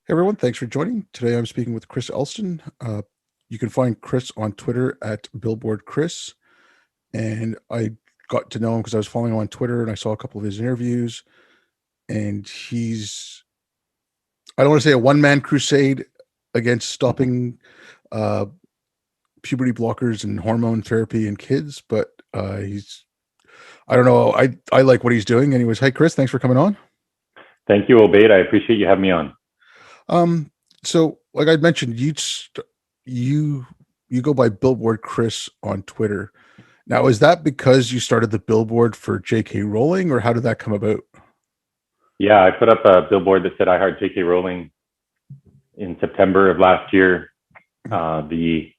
Hey everyone, thanks for joining. Today I'm speaking with Chris Elston. You can find Chris on Twitter at Billboard Chris. And I got to know him because I was following him on Twitter and I saw a couple of his interviews. And I don't want to say a one-man crusade against stopping uh, puberty blockers and hormone therapy in kids, but I don't know, I like what he's doing. Anyways, hi Chris, thanks for coming on. Thank you, Obaid. I appreciate you having me on. Um, so like I mentioned, you you go by Billboard Chris on Twitter. Now, is that because you started the billboard for J.K. Rowling, or how did that come about? Yeah, I put up a billboard that said I heart J.K. Rowling in September of last year. The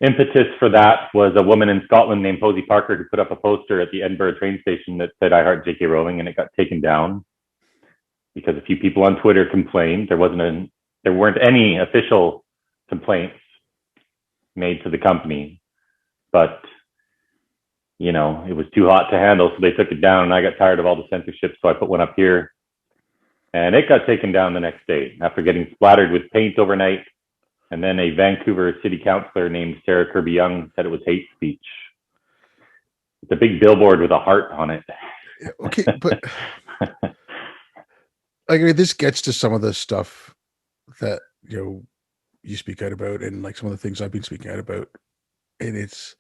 impetus for that was a woman in Scotland named Posey Parker who put up a poster at the Edinburgh train station that said I heart J.K. Rowling, and it got taken down because a few people on Twitter complained. There weren't any official complaints made to the company, but it was too hot to handle, so they took it down, and I got tired of all the censorship, so I put one up here, and it got taken down the next day after getting splattered with paint overnight, and then a Vancouver city councillor named Sarah Kirby-Young said it was hate speech. It's a big billboard with a heart on it. Okay, but like, I mean, this gets to some of the stuff that you speak out about, and like some of the things I've been speaking out about, and it's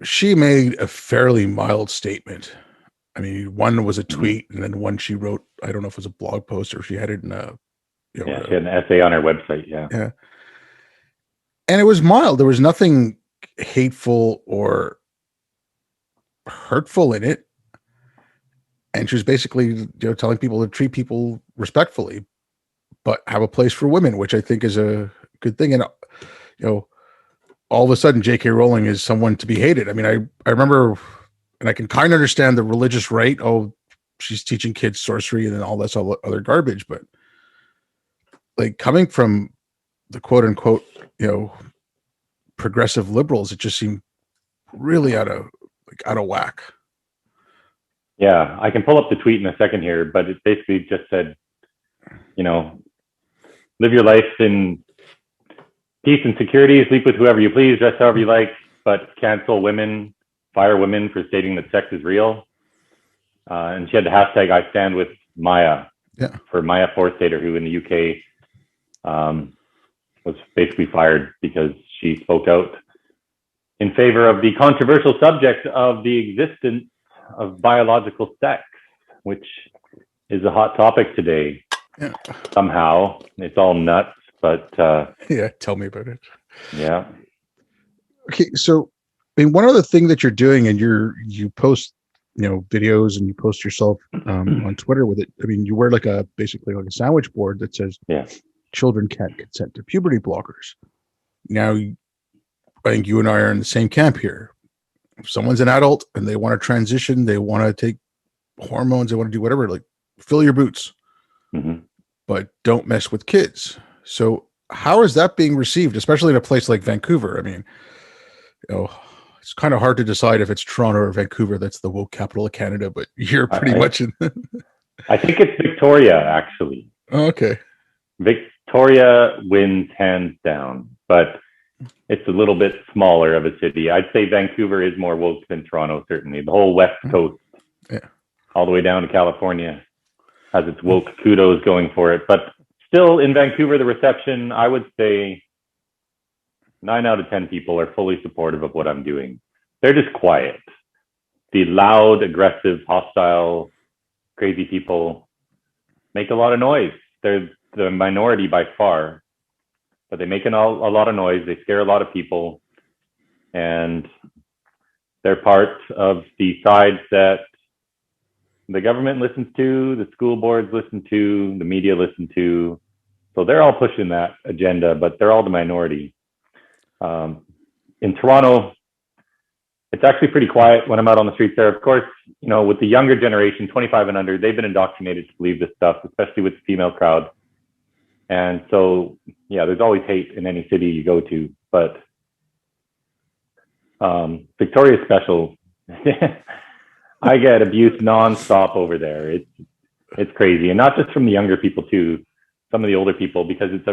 she made a fairly mild statement. I mean, one was a tweet, and then one she wrote. I don't know if it was a blog post or she had it in a she had an essay on her website. Yeah, and it was mild. There was nothing hateful or hurtful in it, and she was basically telling people to treat people respectfully, but have a place for women, which I think is a good thing. And all of a sudden, J.K. Rowling is someone to be hated. I mean, I remember, and I can kind of understand the religious right. Oh, she's teaching kids sorcery and then all this other garbage, but like coming from the quote unquote, progressive liberals, it just seemed really out of whack. Yeah, I can pull up the tweet in a second here, but it basically just said, live your life in peace and security, sleep with whoever you please, dress however you like, but cancel women, fire women for stating that sex is real. And she had the hashtag I stand with Maya, for Maya Forstater, who in the UK was basically fired because she spoke out in favor of the controversial subject of the existence of biological sex, which is a hot topic today. Yeah. Somehow it's all nuts, but yeah, tell me about it. Yeah. Okay, so I mean, one other thing that you're doing, and you post videos and you post yourself on Twitter with it. I mean, you wear basically like a sandwich board that says children can't consent to puberty blockers. Now, I think you and I are in the same camp here. If someone's an adult and they want to transition, they want to take hormones, they want to do whatever, like fill your boots, but don't mess with kids. So how is that being received, especially in a place like Vancouver? I mean, it's kind of hard to decide if it's Toronto or Vancouver that's the woke capital of Canada, but you're pretty much in. I think it's Victoria, actually. Okay. Victoria wins hands down, but it's a little bit smaller of a city. I'd say Vancouver is more woke than Toronto, certainly. The whole West Coast, all the way down to California, has its woke kudos going for it. But still, in Vancouver, the reception, I would say 9 out of 10 people are fully supportive of what I'm doing. They're just quiet. The loud, aggressive, hostile, crazy people make a lot of noise. They're the minority by far, but they make a lot of noise. They scare a lot of people, and they're part of the sides that the government listens to, the school boards listen to, the media listen to. So they're all pushing that agenda, but they're all the minority. In Toronto, it's actually pretty quiet when I'm out on the streets there. Of course, with the younger generation, 25 and under, they've been indoctrinated to believe this stuff, especially with the female crowd. And so, yeah, there's always hate in any city you go to, but Victoria's special. I get abuse nonstop over there. It's crazy. And not just from the younger people too, some of the older people, because it's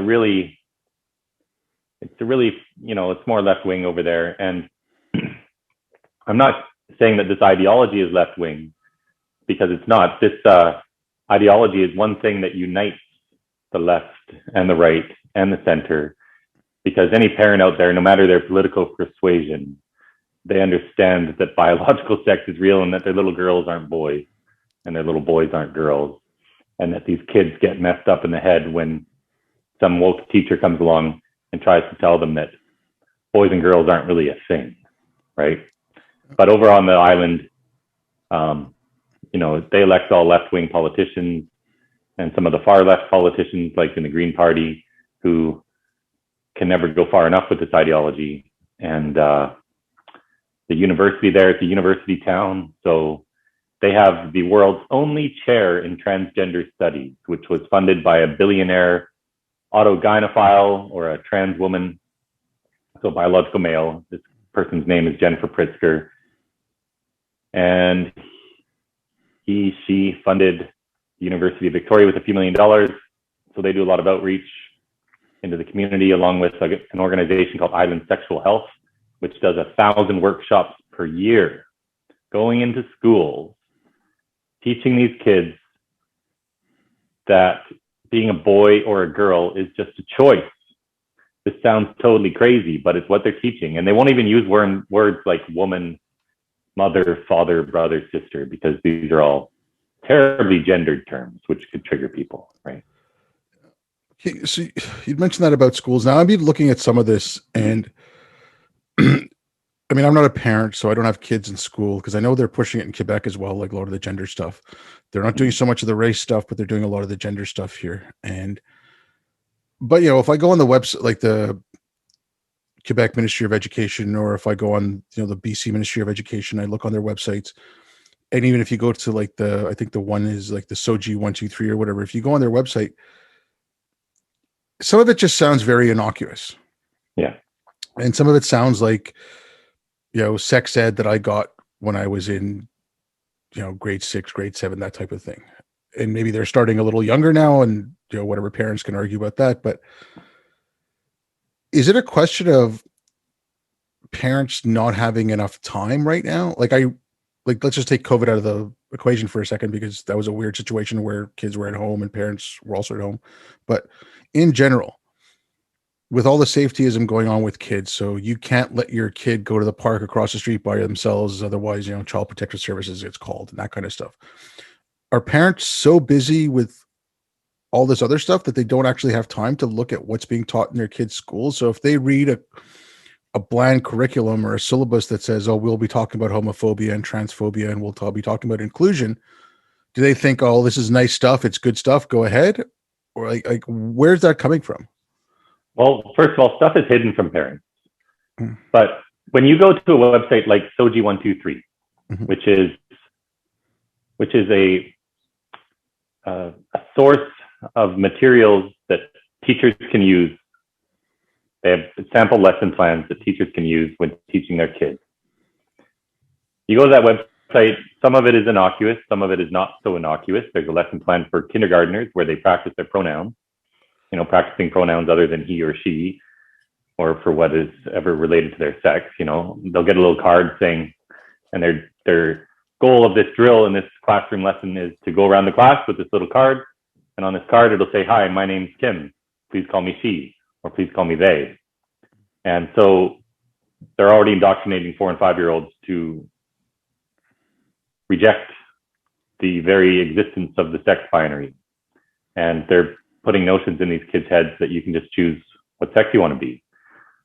more left wing over there. And I'm not saying that this ideology is left wing, because it's not. This ideology is one thing that unites the left and the right and the center, because any parent out there, no matter their political persuasion, they understand that biological sex is real and that their little girls aren't boys and their little boys aren't girls, and that these kids get messed up in the head when some woke teacher comes along and tries to tell them that boys and girls aren't really a thing, right? But over on the island, they elect all left-wing politicians and some of the far left politicians, like in the Green Party, who can never go far enough with this ideology. And the university there, it's a university town, so they have the world's only chair in transgender studies, which was funded by a billionaire autogynophile, or a trans woman, so biological male. This person's name is Jennifer Pritzker. And she funded the University of Victoria with a few $1 million. So they do a lot of outreach into the community, along with an organization called Island Sexual Health, which does 1,000 workshops per year, going into schools, teaching these kids that being a boy or a girl is just a choice. This sounds totally crazy, but it's what they're teaching. And they won't even use words like woman, mother, father, brother, sister, because these are all terribly gendered terms, which could trigger people, right? Okay, so you'd mentioned that about schools. Now I've been looking at some of this, and I mean, I'm not a parent, so I don't have kids in school, because I know they're pushing it in Quebec as well, like a lot of the gender stuff. They're not doing so much of the race stuff, but they're doing a lot of the gender stuff here. But if I go on the website, like the Quebec Ministry of Education, or if I go on, the BC Ministry of Education, I look on their websites. And even if you go to like I think the one is like the SOGI 123 or whatever, if you go on their website, some of it just sounds very innocuous. Yeah. And some of it sounds like, sex ed that I got when I was in, grade 6, grade 7, that type of thing. And maybe they're starting a little younger now, and, whatever, parents can argue about that. But is it a question of parents not having enough time right now? Let's just take COVID out of the equation for a second, because that was a weird situation where kids were at home and parents were also at home. But in general, with all the safetyism going on with kids, so you can't let your kid go to the park across the street by themselves, otherwise, Child Protective Services gets called and that kind of stuff. Are parents so busy with all this other stuff that they don't actually have time to look at what's being taught in their kids' schools? So if they read a bland curriculum or a syllabus that says, oh, we'll be talking about homophobia and transphobia, and we'll be talking about inclusion, do they think, oh, this is nice stuff, it's good stuff, go ahead? Or like where's that coming from? Well, first of all, stuff is hidden from parents. But when you go to a website like SOGI 123, which is a source of materials that teachers can use. They have sample lesson plans that teachers can use when teaching their kids. You go to that website, some of it is innocuous, some of it is not so innocuous. There's a lesson plan for kindergartners where they practice their pronouns, practicing pronouns other than he or she, or for what is ever related to their sex. They'll get a little card saying, and their goal of this drill in this classroom lesson is to go around the class with this little card. And on this card, it'll say, hi, my name's Kim. Please call me she, or please call me they. And so they're already indoctrinating 4 and 5-year-olds to reject the very existence of the sex binary. And they're putting notions in these kids' heads that you can just choose what sex you want to be.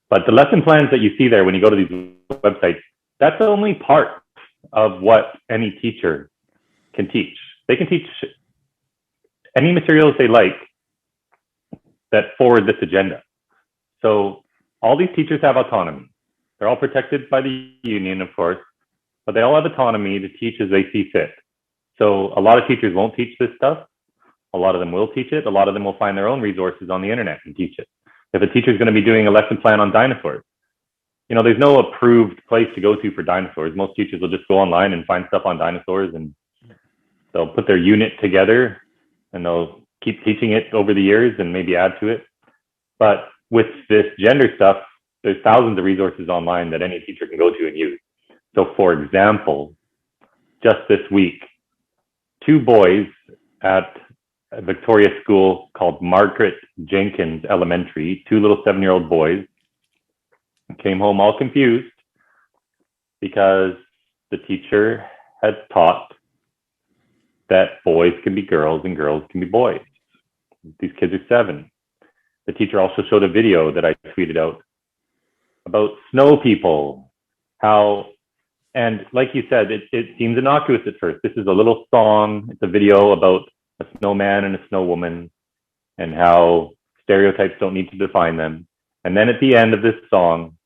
But the lesson plans that you see there when you go to these websites, that's only part of what any teacher can teach. They can teach any materials they like that forward this agenda. So all these teachers have autonomy. They're all protected by the union, of course, but they all have autonomy to teach as they see fit. So a lot of teachers won't teach this stuff. A lot of them will teach it. A lot of them will find their own resources on the internet and teach it. If a teacher is going to be doing a lesson plan on dinosaurs, there's no approved place to go to for dinosaurs. Most teachers will just go online and find stuff on dinosaurs, and they'll put their unit together and they'll keep teaching it over the years and maybe add to it. But with this gender stuff, there's thousands of resources online that any teacher can go to and use. So for example, just this week, 2 boys at a Victoria school called Margaret Jenkins Elementary, 2 little 7-year-old boys, came home all confused because the teacher had taught that boys can be girls and girls can be boys. These kids are 7. The teacher also showed a video that I tweeted out about snow people, how, and like you said, it seems innocuous at first. This is a little song. It's a video about a snowman and a snow woman and how stereotypes don't need to define them. And then at the end of this song,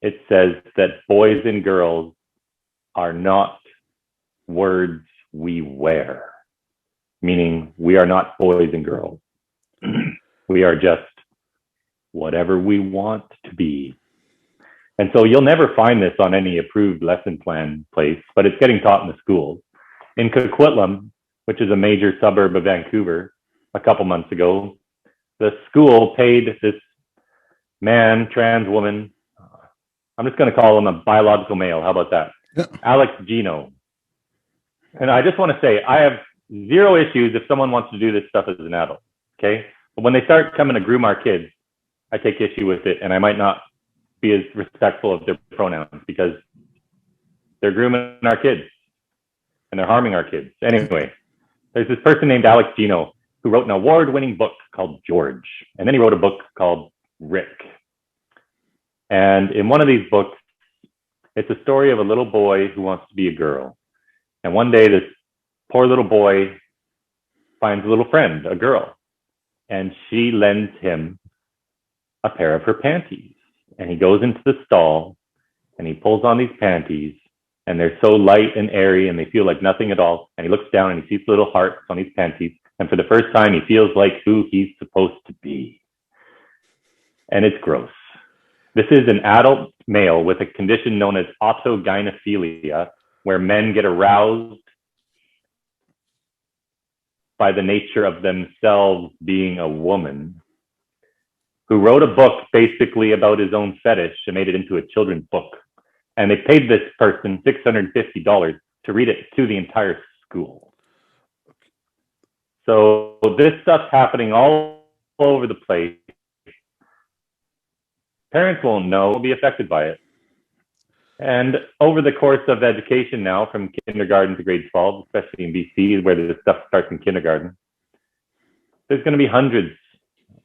it says that boys and girls are not words we wear, meaning we are not boys and girls. We are just whatever we want to be. And so you'll never find this on any approved lesson plan place, but it's getting taught in the schools. In Coquitlam, which is a major suburb of Vancouver, a couple months ago, the school paid this man, trans woman, I'm just going to call him a biological male. How about that? Yeah. Alex Gino. And I just want to say, I have 0 issues if someone wants to do this stuff as an adult, okay? But when they start coming to groom our kids, I take issue with it, and I might not be as respectful of their pronouns because they're grooming our kids and they're harming our kids. Anyway, there's this person named Alex Gino who wrote an award-winning book called George, and then he wrote a book called Rick. And in one of these books, it's a story of a little boy who wants to be a girl. And one day, this poor little boy finds a little friend, a girl, and she lends him a pair of her panties. And he goes into the stall and he pulls on these panties, and they're so light and airy and they feel like nothing at all. And he looks down and he sees little hearts on these panties. And for the first time, he feels like who he's supposed to be. And it's gross. This is an adult male with a condition known as autogynophilia, where men get aroused by the nature of themselves being a woman, who wrote a book basically about his own fetish and made it into a children's book. And they paid this person $650 to read it to the entire school. So this stuff's happening all over the place. Parents won't know, will be affected by it. And over the course of education now, from kindergarten to grade 12, especially in BC, where this stuff starts in kindergarten, there's going to be hundreds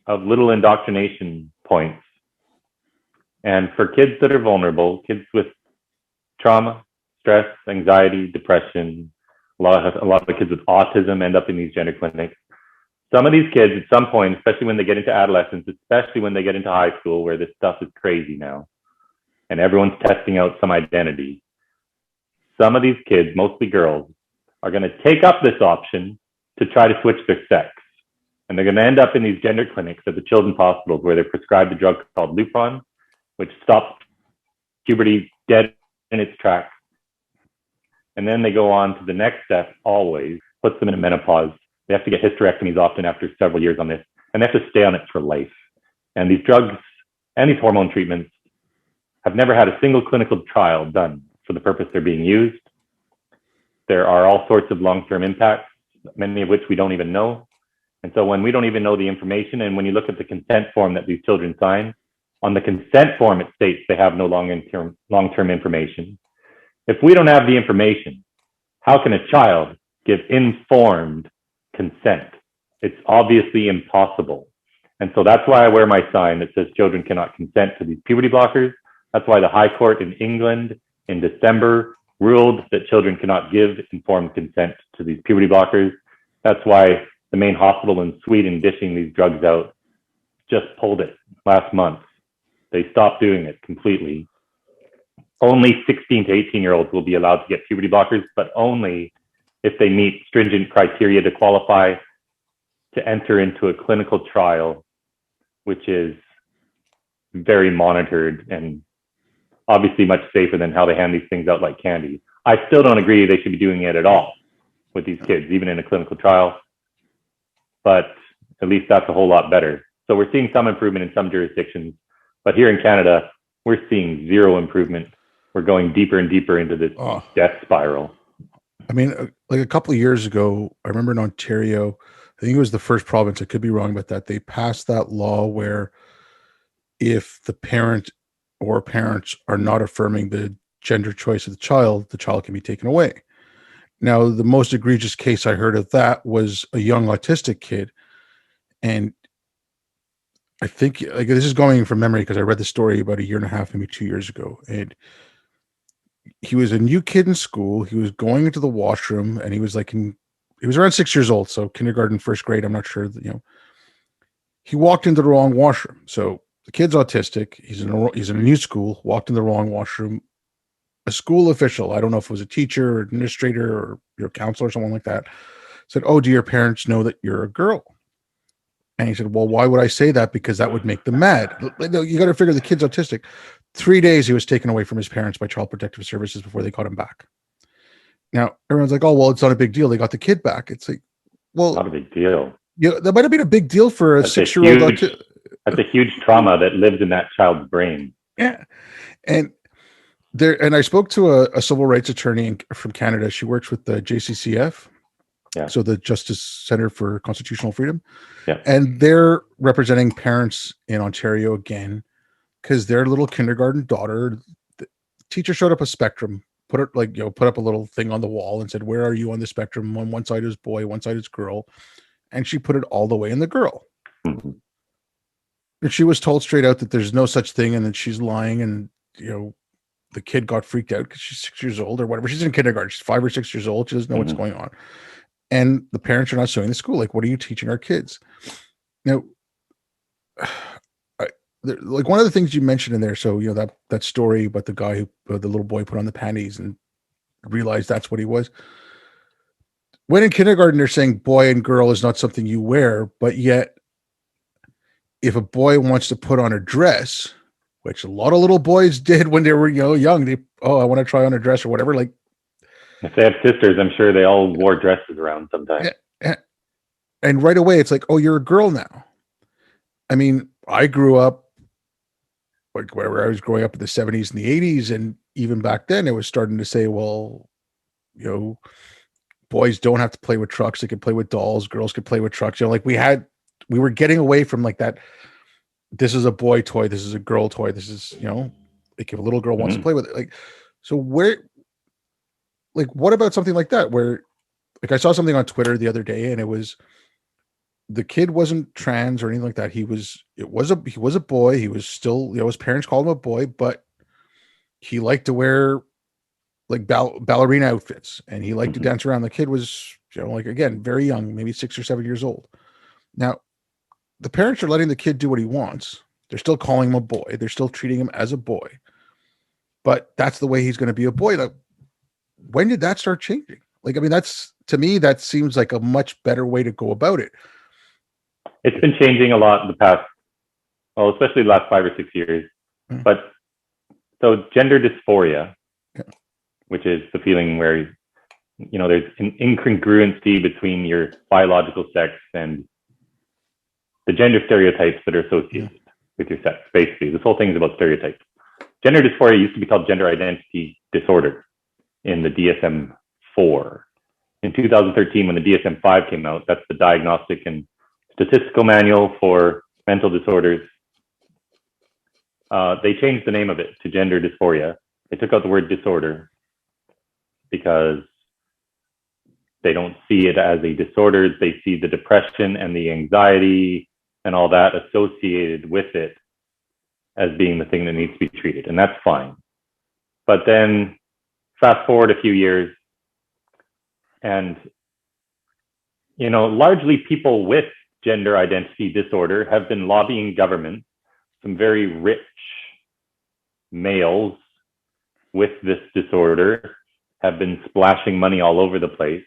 of little indoctrination points. And for kids that are vulnerable, kids with trauma, stress, anxiety, depression, a lot of kids with autism end up in these gender clinics. Some of these kids at some point, especially when they get into adolescence, especially when they get into high school, where this stuff is crazy now, and everyone's testing out some identity, some of these kids, mostly girls, are going to take up this option to try to switch their sex. And they're going to end up in these gender clinics at the children's hospitals where they're prescribed a drug called Lupron, which stops puberty dead in its tracks. And then they go on to the next step, always, puts them in a menopause. They have to get hysterectomies often after several years on this, and they have to stay on it for life. And these drugs and these hormone treatments have never had a single clinical trial done for the purpose they're being used. There are all sorts of long-term impacts, many of which we don't even know. And so when we don't even know the information, and when you look at the consent form that these children sign, on the consent form, it states they have no long-term information. If we don't have the information, how can a child give informed consent? It's obviously impossible. And so that's why I wear my sign that says children cannot consent to these puberty blockers. That's why the High Court in England in December ruled that children cannot give informed consent to these puberty blockers. That's why the main hospital in Sweden dishing these drugs out just pulled it last month. They stopped doing it completely. Only 16 to 18-year-olds will be allowed to get puberty blockers, but only if they meet stringent criteria to qualify to enter into a clinical trial, which is very monitored and obviously much safer than how they hand these things out like candy. I still don't agree they should be doing it at all with these kids, even in a clinical trial. but at least that's a whole lot better. So we're seeing some improvement in some jurisdictions, but here in Canada, we're seeing zero improvement. We're going deeper and deeper into this death spiral. I mean, like a couple of years ago, I remember in Ontario, I think it was the first province, I could be wrong about that, they passed that law where if the parent or parents are not affirming the gender choice of the child can be taken away. Now, the most egregious case I heard of that was a young autistic kid. And I think, like, this is going from memory because I read the story about a year and a half, maybe 2 years ago. And he was a new kid in school. He was going into the washroom and he was around 6 years old. So kindergarten, first grade, I'm not sure, he walked into the wrong washroom. So the kid's autistic. He's in a new school, walked in the wrong washroom. A school official, I don't know if it was a teacher or administrator or your counselor or someone like that, said, "Oh, do your parents know that you're a girl?" And he said, "Well, why would I say that? Because that would make them mad." You got to figure the kid's autistic. 3 days he was taken away from his parents by Child Protective Services before they got him back. Now, everyone's like, "Oh, well, it's not a big deal. They got the kid back." It's like, well, not a big deal. Yeah, that might have been a big deal for a 6-year-old. That's a huge trauma that lives in that child's brain. Yeah. And I spoke to a civil rights attorney from Canada. She works with the JCCF. Yeah. So the Justice Center for Constitutional Freedom. Yeah. And they're representing parents in Ontario again, because their little kindergarten daughter, the teacher showed up a spectrum, put up a little thing on the wall and said, "Where are you on the spectrum?" On one side is boy, one side is girl. And she put it all the way in the girl. Mm-hmm. And she was told straight out that there's no such thing and that she's lying. And, the kid got freaked out because she's 6 years old or whatever. She's in kindergarten. She's 5 or 6 years old. She doesn't know what's going on. And the parents are not suing the school. Like, what are you teaching our kids? Now, like one of the things you mentioned in there. So, that story about the guy who, the little boy put on the panties and realized that's what he was. When in kindergarten, they're saying boy and girl is not something you wear, but yet if a boy wants to put on a dress, which a lot of little boys did when they were young, I want to try on a dress or whatever. Like, if they have sisters, I'm sure they all wore dresses around sometimes. And right away, it's like, oh, you're a girl now. I mean, I grew up, like wherever I was growing up in the 70s and the 80s, and even back then, it was starting to say, well, boys don't have to play with trucks. They can play with dolls. Girls could play with trucks. Like we were getting away from like that. This is a boy toy. This is a girl toy. This is, like if a little girl wants to play with it, like, so what about something like that? Where, like, I saw something on Twitter the other day and it was, the kid wasn't trans or anything like that. He was a boy. He was still, his parents called him a boy, but he liked to wear like ballerina outfits and he liked to dance around. The kid was, like, again, very young, maybe 6 or 7 years old. Now, the parents are letting the kid do what he wants. They're still calling him a boy. They're still treating him as a boy, but that's the way he's going to be a boy. Like, when did that start changing? Like, I mean, to me, that seems like a much better way to go about it. It's been changing a lot in the past, well, especially the last 5 or 6 years. But so gender dysphoria, which is the feeling where, there's an incongruency between your biological sex and the gender stereotypes that are associated with your sex. Basically, this whole thing is about stereotypes. Gender dysphoria used to be called gender identity disorder in the DSM-4. In 2013, when the DSM-5 came out, that's the Diagnostic and Statistical Manual for Mental Disorders, they changed the name of it to gender dysphoria. They took out the word disorder because they don't see it as a disorder. They see the depression and the anxiety and all that associated with it as being the thing that needs to be treated. And that's fine. But then fast forward a few years and, largely people with gender identity disorder have been lobbying government, some very rich males with this disorder have been splashing money all over the place.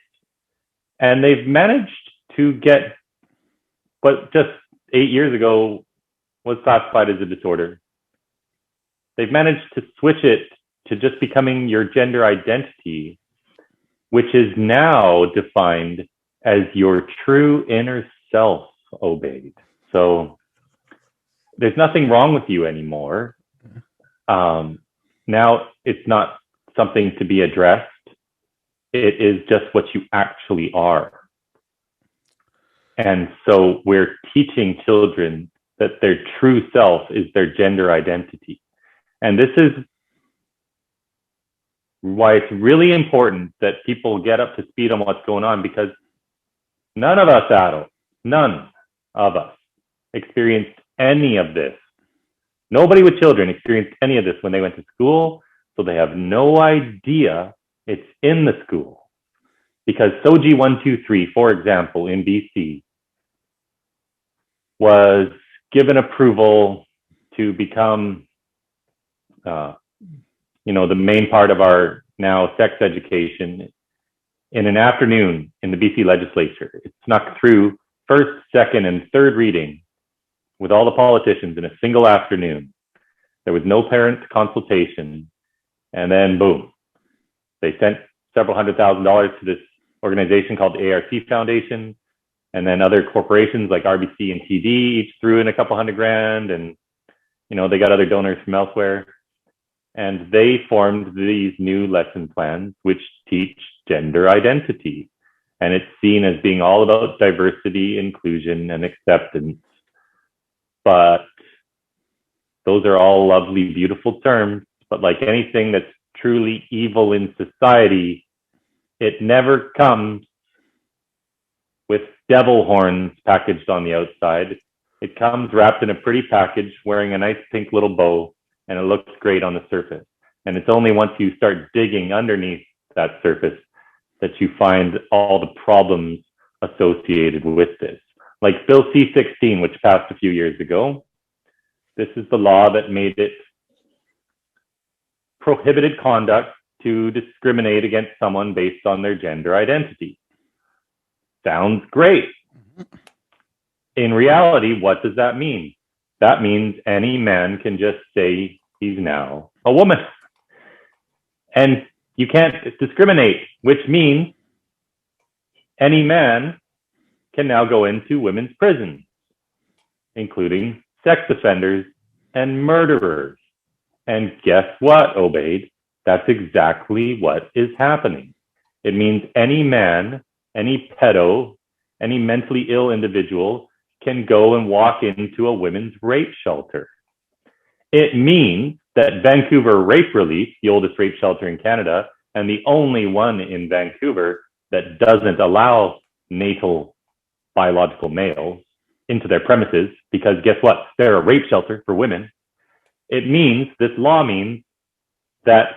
And they've managed to get what just 8 years ago was classified as a disorder. They've managed to switch it to just becoming your gender identity, which is now defined as your true inner yourself obeyed. So there's nothing wrong with you anymore. Now it's not something to be addressed. It is just what you actually are. And so we're teaching children that their true self is their gender identity. And this is why it's really important that people get up to speed on what's going on, because none of us adults, none of us experienced any of this. Nobody with children experienced any of this when they went to school, so they have no idea it's in the school. Because SOGI 123, for example, in BC, was given approval to become, the main part of our now sex education in an afternoon in the BC legislature. It snuck through first, second, and third reading with all the politicians in a single afternoon. There was no parent consultation. And then boom, they sent several $100,000 to this organization called the ARC Foundation. And then other corporations like RBC and TD each threw in a couple $100,000, and they got other donors from elsewhere. And they formed these new lesson plans which teach gender identity. And it's seen as being all about diversity, inclusion, and acceptance. But those are all lovely, beautiful terms. But like anything that's truly evil in society, it never comes with devil horns packaged on the outside. It comes wrapped in a pretty package, wearing a nice pink little bow, and it looks great on the surface. And it's only once you start digging underneath that surface that you find all the problems associated with this. Like Bill C-16, which passed a few years ago. This is the law that made it prohibited conduct to discriminate against someone based on their gender identity. Sounds great. In reality, what does that mean? That means any man can just say he's now a woman. And you can't discriminate, which means any man can now go into women's prisons, including sex offenders and murderers. And guess what, Obaid? That's exactly what is happening. It means any man, any pedo, any mentally ill individual can go and walk into a women's rape shelter. It means that Vancouver Rape Relief, the oldest rape shelter in Canada, and the only one in Vancouver that doesn't allow natal biological males into their premises, because guess what? They're a rape shelter for women. This law means that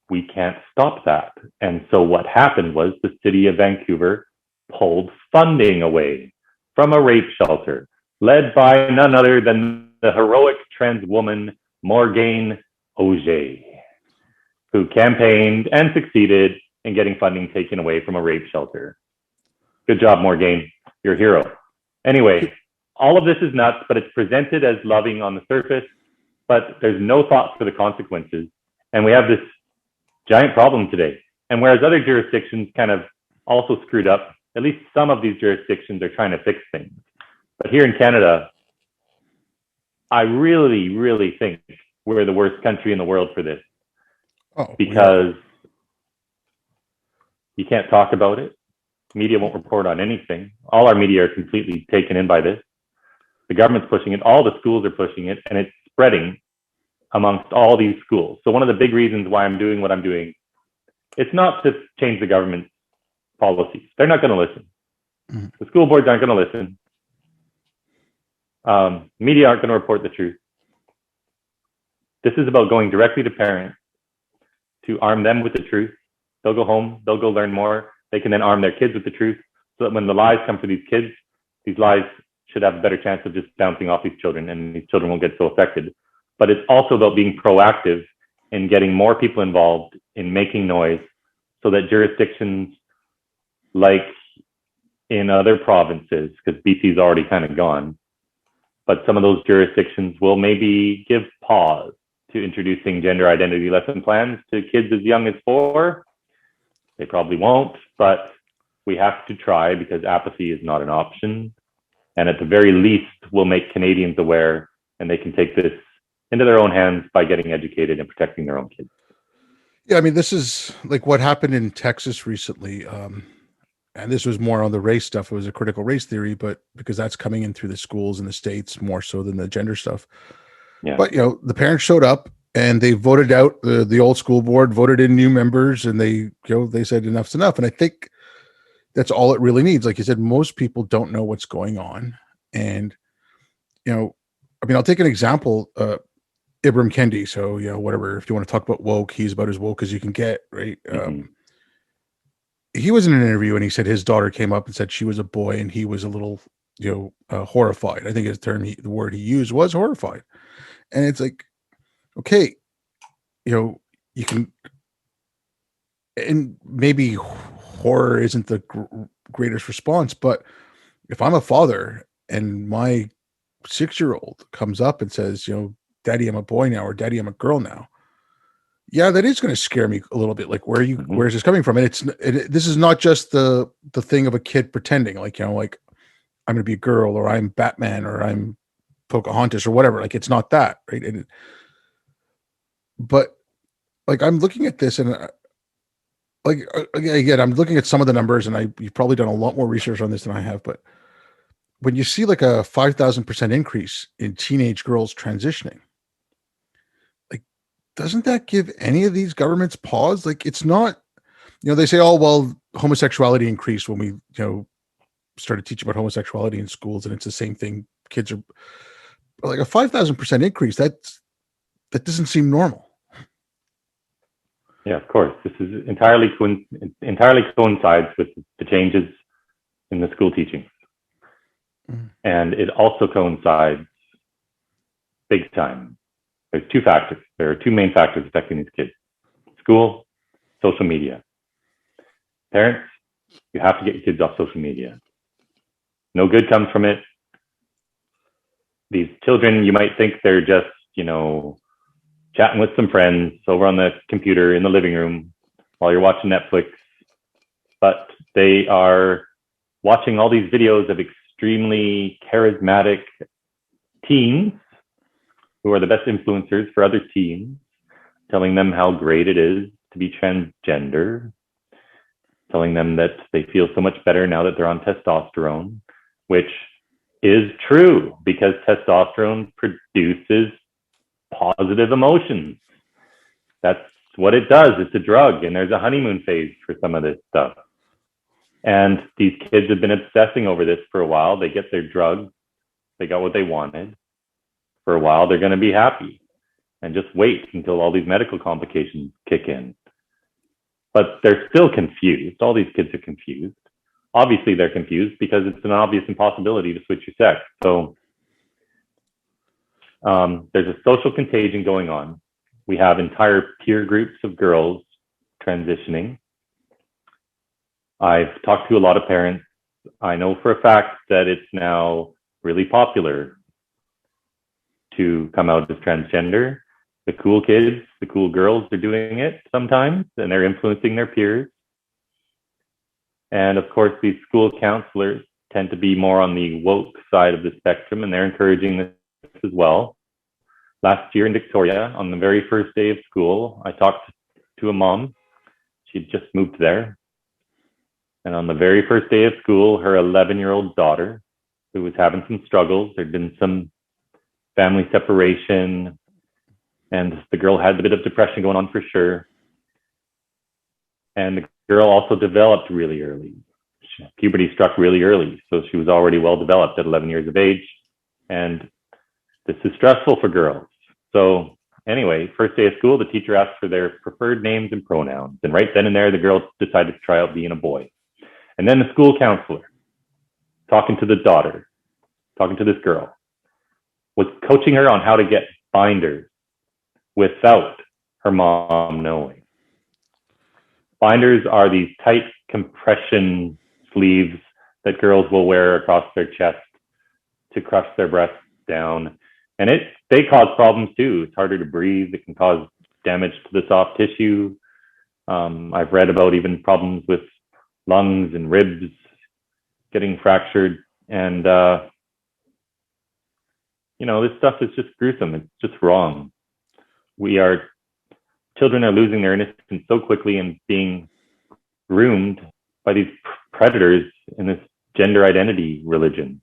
we can't stop that. And so what happened was the city of Vancouver pulled funding away from a rape shelter led by none other than the heroic trans woman Morgane Auger, who campaigned and succeeded in getting funding taken away from a rape shelter. Good job, Morgane. You're a hero. Anyway, all of this is nuts, but it's presented as loving on the surface, but there's no thought for the consequences. And we have this giant problem today. And whereas other jurisdictions kind of also screwed up, at least some of these jurisdictions are trying to fix things. But here in Canada, I really, really think we're the worst country in the world for this. Because you can't talk about it. Media won't report on anything. All our media are completely taken in by this. The government's pushing it. All the schools are pushing it, and it's spreading amongst all these schools. So one of the big reasons why I'm doing what I'm doing, it's not to change the government's policies. They're not going to listen. The school boards aren't going to listen. Media aren't going to report the truth. This is about going directly to parents to arm them with the truth. They'll go home, they'll go learn more. They can then arm their kids with the truth, so that when the lies come for these kids, these lies should have a better chance of just bouncing off these children, and these children won't get so affected. But it's also about being proactive in getting more people involved in making noise, so that jurisdictions like in other provinces, because BC's already kind of gone, but some of those jurisdictions will maybe give pause to introducing gender identity lesson plans to kids as young as 4. They probably won't, but we have to try, because apathy is not an option. And at the very least, we'll make Canadians aware, and they can take this into their own hands by getting educated and protecting their own kids. Yeah, I mean, this is like what happened in Texas recently. And this was more on the race stuff. It was a critical race theory, but because that's coming in through the schools in the States more so than the gender stuff. Yeah. But, the parents showed up and they voted out the old school board, voted in new members, and they said enough's enough. And I think that's all it really needs. Like you said, most people don't know what's going on. And, I mean, I'll take an example, Ibram Kendi. So, whatever, if you want to talk about woke, he's about as woke as you can get, right? Mm-hmm. He was in an interview and he said his daughter came up and said she was a boy, and he was a little, horrified. I think the word he used was horrified. And it's like, okay, you can, and maybe horror isn't the greatest response, but if I'm a father and my 6-year-old comes up and says, Daddy, I'm a boy now, or Daddy, I'm a girl now. Yeah, that is going to scare me a little bit. Like, where's this coming from? And this is not just the thing of a kid pretending, like, like I'm going to be a girl, or I'm Batman, or I'm Pocahontas, or whatever. Like, it's not that, right? But like, I'm looking at this, and like, again, I'm looking at some of the numbers, and you've probably done a lot more research on this than I have, but when you see like a 5,000% increase in teenage girls transitioning, like, doesn't that give any of these governments pause? Like, it's not, they say, oh, well, homosexuality increased when we, started teaching about homosexuality in schools, and it's the same thing. Kids are like a 5,000% increase. That doesn't seem normal. Yeah, of course. This is entirely coincides with the changes in the school teaching. And it also coincides big time. There's two factors. There are two main factors affecting these kids: school, social media. Parents, you have to get your kids off social media. No good comes from it. These children, you might think they're just, chatting with some friends over on the computer in the living room while you're watching Netflix, but they are watching all these videos of extremely charismatic teens who are the best influencers for other teens, telling them how great it is to be transgender, telling them that they feel so much better now that they're on testosterone, which is true because testosterone produces positive emotions. That's what it does. It's a drug, and there's a honeymoon phase for some of this stuff. And these kids have been obsessing over this for a while. They get their drug. They got what they wanted. For a while, they're going to be happy. And just wait until all these medical complications kick in. But they're still confused. All these kids are confused. Obviously, they're confused because it's an obvious impossibility to switch your sex. So there's a social contagion going on. We have entire peer groups of girls transitioning. I've talked to a lot of parents. I know for a fact that it's now really popular to come out as transgender. The cool kids, the cool girls are doing it sometimes, and they're influencing their peers. And of course, these school counselors tend to be more on the woke side of the spectrum, and they're encouraging this as well. Last year in Victoria, on the very first day of school, I talked to a mom. She'd just moved there. And on the very first day of school, her 11-year-old daughter, who was having some struggles, there'd been some family separation, and the girl had a bit of depression going on for sure. And the girl also developed really early. Puberty struck really early, so she was already well developed at 11 years of age. And this is stressful for girls. So anyway, first day of school, the teacher asked for their preferred names and pronouns. And right then and there, the girl decided to try out being a boy. And then the school counselor, talking to the daughter, talking to this girl, was coaching her on how to get binders without her mom knowing. Binders are these tight compression sleeves that girls will wear across their chest to crush their breasts down. And they cause problems too. It's harder to breathe. It can cause damage to the soft tissue. I've read about even problems with lungs and ribs getting fractured. And, this stuff is just gruesome. It's just wrong. Children are losing their innocence so quickly and being groomed by these predators in this gender identity religion.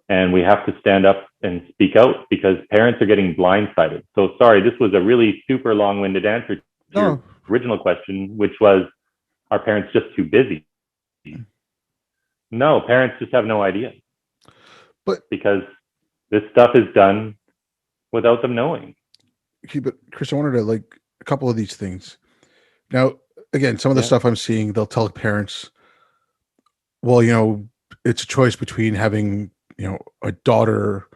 And we have to stand up and speak out because parents are getting blindsided. So sorry, this was a really super long-winded answer to your original question, which was, are parents just too busy? No, parents just have no idea. But because this stuff is done without them knowing. Okay, but Chris, I wanted to a couple of these things. Now, again, some of the stuff I'm seeing, they'll tell parents, well, it's a choice between having, a daughter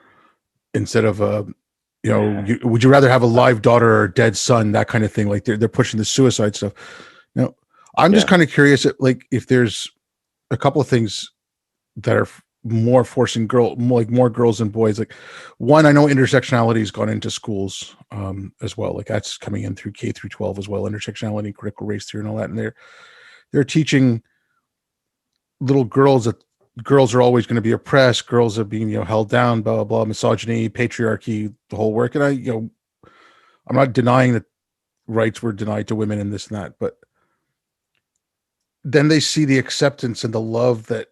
instead of would you rather have a live daughter or a dead son, that kind of thing. Like they're pushing the suicide stuff. Now, I'm just kind of curious if there's a couple of things that are more forcing more girls and boys. Like one, I know intersectionality has gone into schools as well. Like that's coming in through K through 12 as well. Intersectionality, critical race theory, and all that. And they're teaching little girls that girls are always going to be oppressed. Girls are being held down. Blah blah blah. Misogyny, patriarchy, the whole work. And I'm not denying that rights were denied to women and this and that, but then they see the acceptance and the love that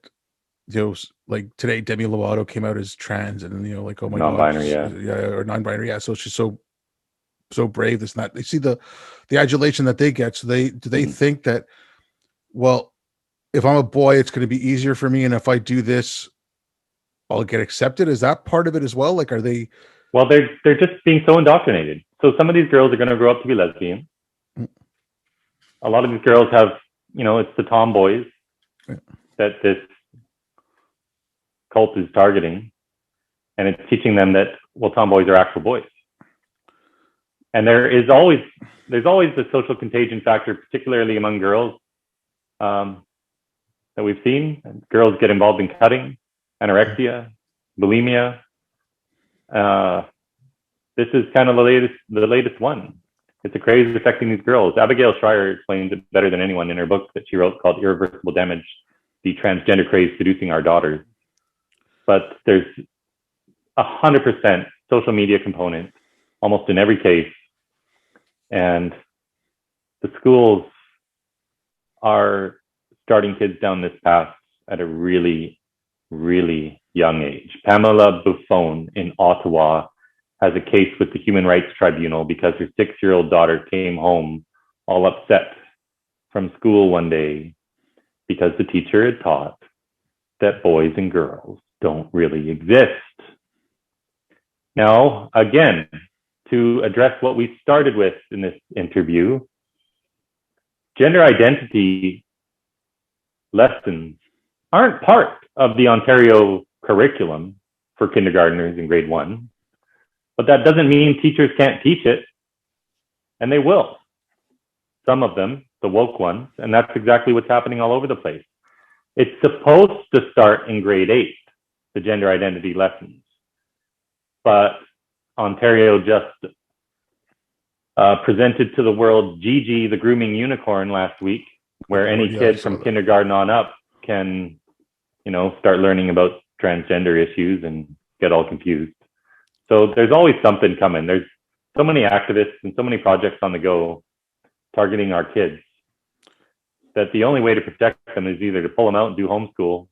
like today Demi Lovato came out as trans, and oh my non-binary, god, or non-binary, so she's so brave, this and that. They see the adulation that they get, so do they think that, well, if I'm a boy, it's going to be easier for me, and if I do this, I'll get accepted? Is that part of it as well? Like, are they? Well, they're just being so indoctrinated. So some of these girls are going to grow up to be lesbian. A lot of these girls have, it's the tomboys that this cult is targeting, and it's teaching them that, well, tomboys are actual boys. And there's always the social contagion factor, particularly among girls, that we've seen. Girls get involved in cutting, anorexia, bulimia. This is kind of the latest one. It's a craze affecting these girls. Abigail Schreier explains it better than anyone in her book that she wrote called Irreversible Damage, the transgender craze seducing our daughters. But there's 100% social media component almost in every case. And the schools are starting kids down this path at a really, really young age. Pamela Buffon in Ottawa has a case with the Human Rights Tribunal because her 6-year-old daughter came home all upset from school one day because the teacher had taught that boys and girls don't really exist. Now, again, to address what we started with in this interview, gender identity lessons aren't part of the Ontario curriculum for kindergartners in grade 1, but that doesn't mean teachers can't teach it, and they will. Some of them, the woke ones, and that's exactly what's happening all over the place. It's supposed to start in grade 8, the gender identity lessons, but Ontario just presented to the world Gigi, the grooming unicorn, last week, where any kid from kindergarten on up can, start learning about transgender issues and get all confused. So there's always something coming. There's so many activists and so many projects on the go targeting our kids that the only way to protect them is either to pull them out and do homeschool.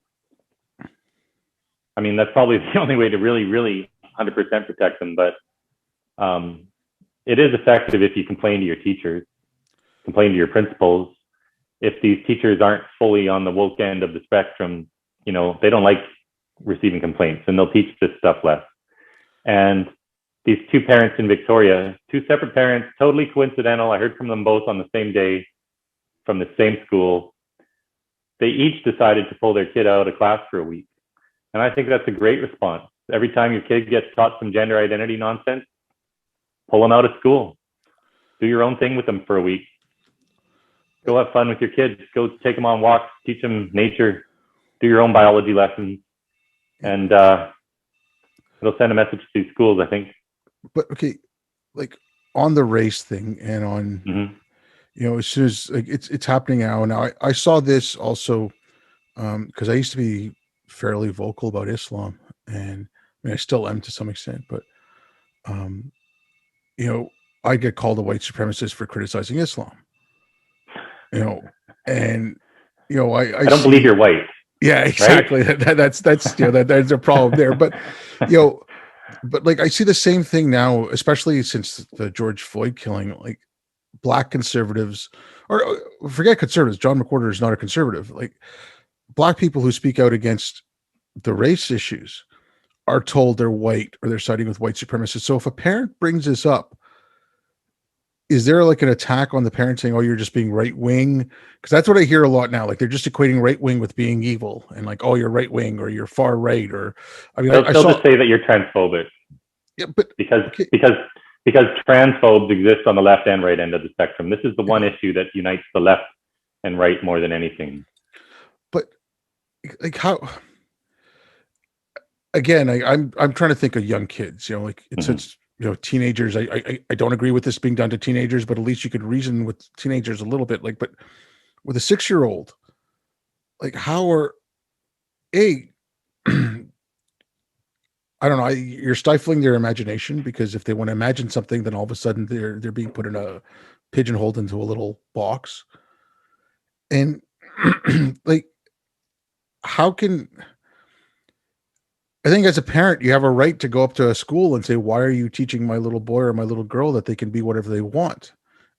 I mean, that's probably the only way to really, really 100% protect them. But it is effective if you complain to your teachers, complain to your principals. If these teachers aren't fully on the woke end of the spectrum, they don't like receiving complaints, and they'll teach this stuff less. And these two parents in Victoria, two separate parents, totally coincidental. I heard from them both on the same day from the same school. They each decided to pull their kid out of class for a week. And I think that's a great response. Every time your kid gets taught some gender identity nonsense, pull them out of school. Do your own thing with them for a week. Go have fun with your kids. Go take them on walks, teach them nature, do your own biology lessons. And it'll send a message to these schools, I think. But okay, like on the race thing and on, as soon as like it's happening now. Now I saw this also because I used to be fairly vocal about Islam, and I mean I still am to some extent, but um, you know, I get called a white supremacist for criticizing Islam. And I I don't believe see. you're white. Yeah, exactly. Right? That's there's a problem there, but but like I see the same thing now, especially since the George Floyd killing. Like black conservatives, or forget conservatives. John McWhorter is not a conservative. Like black people who speak out against the race issues are told they're white or they're siding with white supremacists. So if a parent brings this up, is there like an attack on the parent saying, "Oh, you're just being right wing"? Because that's what I hear a lot now. Like they're just equating right wing with being evil, and like, "Oh, you're right wing" or "you're far right," or I mean, I They'll saw. just say that you're transphobic. Yeah, but because okay, because because transphobes exist on the left and right end of the spectrum. This is the one issue that unites the left and right more than anything. but like how? Again, I'm trying to think of young kids. Like it's such teenagers. I don't agree with this being done to teenagers, but at least you could reason with teenagers a little bit. Like, but with a 6-year-old, like how are a I don't know. You're stifling their imagination because if they want to imagine something, then all of a sudden they're being put in a pigeonholed into a little box. And like, how can I think as a parent, you have a right to go up to a school and say, "Why are you teaching my little boy or my little girl that they can be whatever they want?"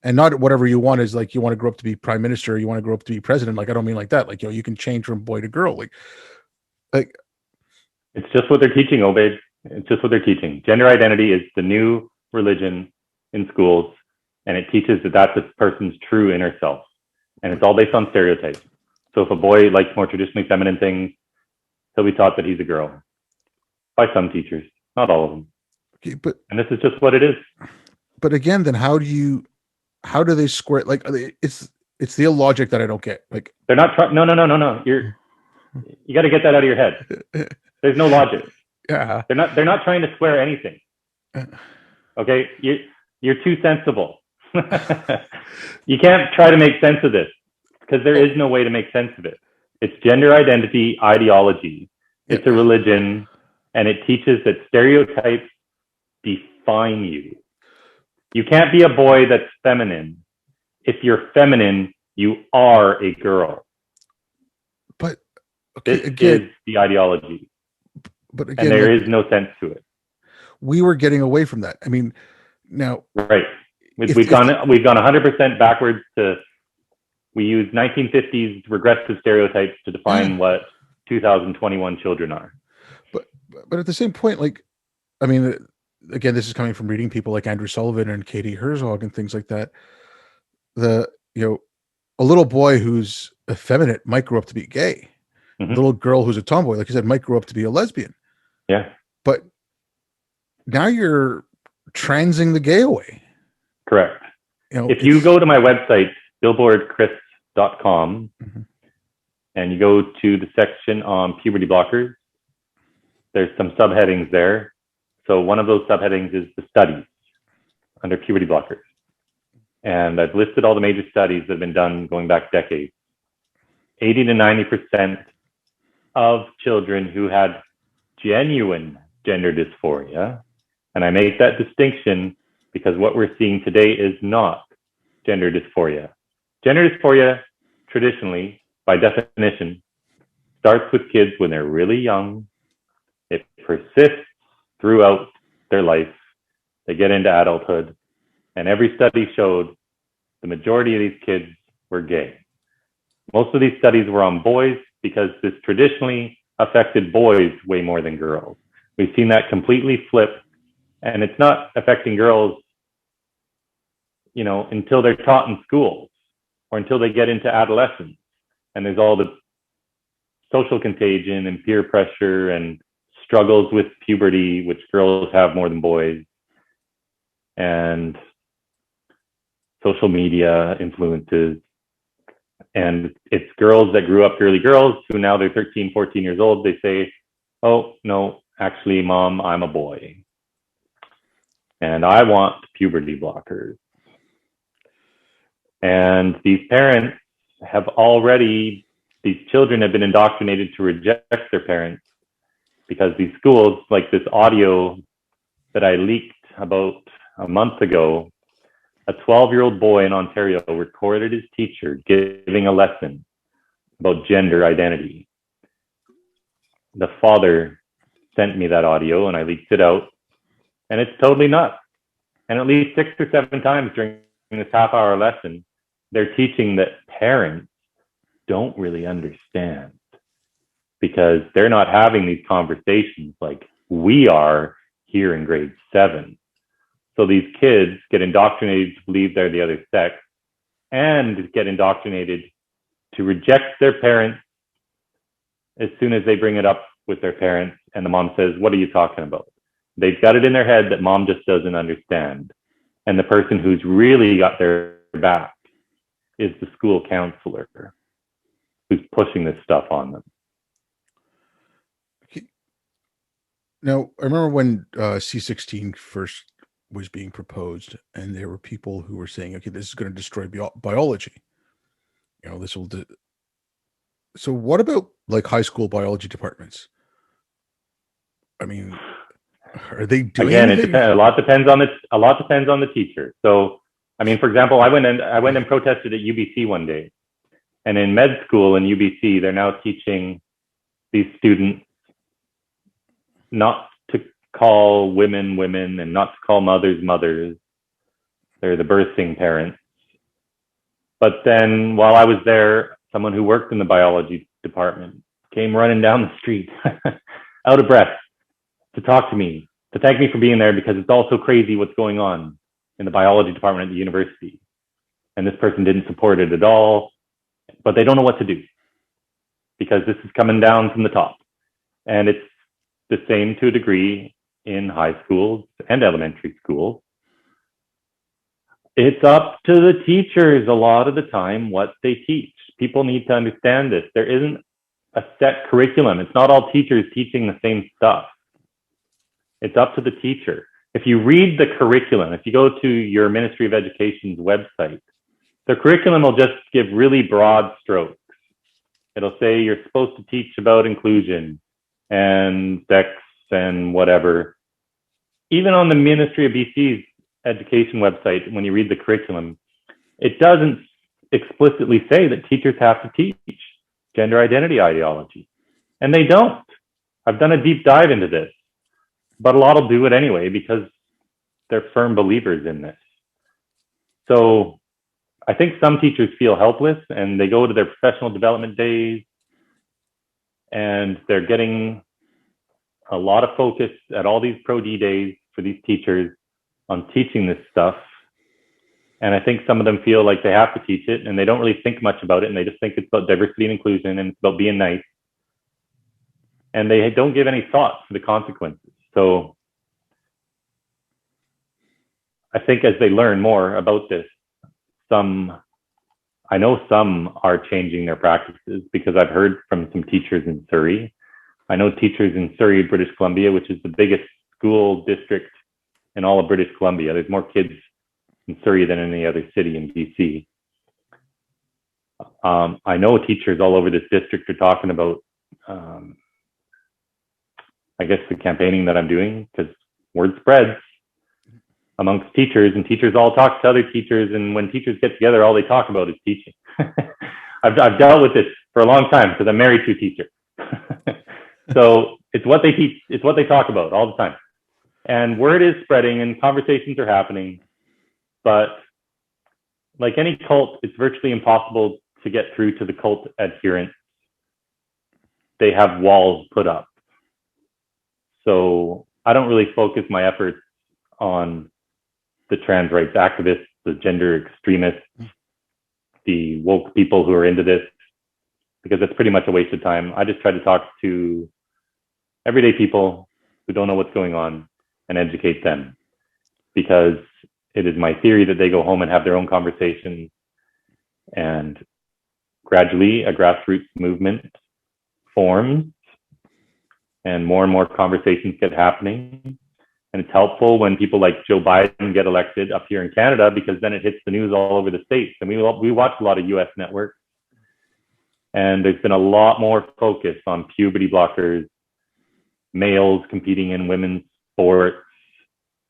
And not whatever you want is like you want to grow up to be prime minister, or you want to grow up to be president. Like I don't mean like that. Like you can change from boy to girl. Like It's just what they're teaching, Obed. It's just what they're teaching. Gender identity is the new religion in schools, and it teaches that that's a person's true inner self. And it's all based on stereotypes. So if a boy likes more traditionally feminine things, he'll be taught that he's a girl by some teachers, not all of them. okay, but And this is just what it is. but again, then how do they square? Like it's the illogic that I don't get. Like They're not trying. No. You got to get that out of your head. There's no logic. yeah, They're not trying to square anything. Okay, you're too sensible. You can't try to make sense of this because there is no way to make sense of it. It's gender identity ideology. It's a religion, and it teaches that stereotypes define you. You can't be a boy that's feminine. If you're feminine, you are a girl. but okay, This again, is the ideology, but again, and there is no sense to it. we were getting away from that. I mean, now Right. We've gone 100% backwards to. We use 1950s regressive stereotypes to define what 2021 children are. But at the same point, like, I mean, again, this is coming from reading people like Andrew Sullivan and Katie Herzog and things like that. A little boy who's effeminate might grow up to be gay. A little girl who's a tomboy, like you said, might grow up to be a lesbian. Yeah. But now you're transing the gay away. Correct. If you go to my website, billboardchris.com, and you go to the section on puberty blockers, there's some subheadings there. So one of those subheadings is the studies under puberty blockers. And I've listed all the major studies that have been done going back decades. 80 to 90% of children who had genuine gender dysphoria, and I make that distinction because what we're seeing today is not gender dysphoria. Gender dysphoria, traditionally, by definition, starts with kids when they're really young. It persists throughout their life. They get into adulthood. And every study showed the majority of these kids were gay. Most of these studies were on boys because this traditionally affected boys way more than girls. We've seen that completely flip. And it's not affecting girls, until they're taught in schools or until they get into adolescence. And there's all the social contagion and peer pressure and struggles with puberty, which girls have more than boys, and social media influences. And it's girls that grew up girly girls who now they're 13, 14 years old. They say, "Oh, no, actually, Mom, I'm a boy. And I want puberty blockers." And these parents have already, these children have been indoctrinated to reject their parents because these schools, like this audio that I leaked about a month ago, a 12-year-old boy in Ontario recorded his teacher giving a lesson about gender identity. The father sent me that audio and I leaked it out, and it's totally nuts. And at least 6 or 7 times during this half-hour lesson, they're teaching that parents don't really understand because they're not having these conversations like we are here in grade 7. So these kids get indoctrinated to believe they're the other sex and get indoctrinated to reject their parents as soon as they bring it up with their parents and the mom says, "What are you talking about?" They've got it in their head that mom just doesn't understand. And the person who's really got their back is the school counselor who's pushing this stuff on them. Now, I remember when C16 first was being proposed, and there were people who were saying, okay, this is going to destroy biology. You know, this will so what about like high school biology departments? I mean, are they doing Again, anything? it depends. A lot depends on the teacher. So, I mean, for example, I went and protested at UBC one day, and in med school in UBC, they're now teaching these students not to call women women and not to call mothers mothers. They're the birthing parents. But then while I was there, someone who worked in the biology department came running down the street out of breath to talk to me, to thank me for being there because it's all so crazy what's going on in the biology department at the university. And this person didn't support it at all, but they don't know what to do because this is coming down from the top. And it's the same to a degree in high schools and elementary schools. It's up to the teachers a lot of the time what they teach. People need to understand this. There isn't a set curriculum. It's not all teachers teaching the same stuff. It's up to the teacher. If you read the curriculum, if you go to your Ministry of Education's website, the curriculum will just give really broad strokes. It'll say you're supposed to teach about inclusion and sex and whatever. Even on the Ministry of BC's education website, when you read the curriculum, it doesn't explicitly say that teachers have to teach gender identity ideology. And they don't. I've done a deep dive into this, but a lot will do it anyway because they're firm believers in this. So I think some teachers feel helpless and they go to their professional development days and they're getting a lot of focus at all these Pro D days for these teachers on teaching this stuff. And I think some of them feel like they have to teach it and they don't really think much about it. And they just think it's about diversity and inclusion and it's about being nice. And they don't give any thought to the consequences. So I think as they learn more about this, I know some are changing their practices because I've heard from some teachers in Surrey. I know teachers in Surrey, British Columbia, which is the biggest school district in all of British Columbia. There's more kids in Surrey than any other city in BC. I know teachers all over this district are talking about, I guess, the campaigning that I'm doing because word spreads amongst teachers and teachers all talk to other teachers. And when teachers get together, all they talk about is teaching. I've dealt with this for a long time because I'm married to a teacher. So it's what they teach. It's what they talk about all the time. And word is spreading and conversations are happening. But like any cult, it's virtually impossible to get through to the cult adherents. They have walls put up. So I don't really focus my efforts on the trans rights activists, the gender extremists, the woke people who are into this, because it's pretty much a waste of time. I just try to talk to everyday people who don't know what's going on and educate them, because it is my theory that they go home and have their own conversations, and gradually a grassroots movement forms and more conversations get happening. And it's helpful when people like Joe Biden get elected up here in Canada, because then it hits the news all over the States. And we watch a lot of US networks. And there's been a lot more focus on puberty blockers, males competing in women's sports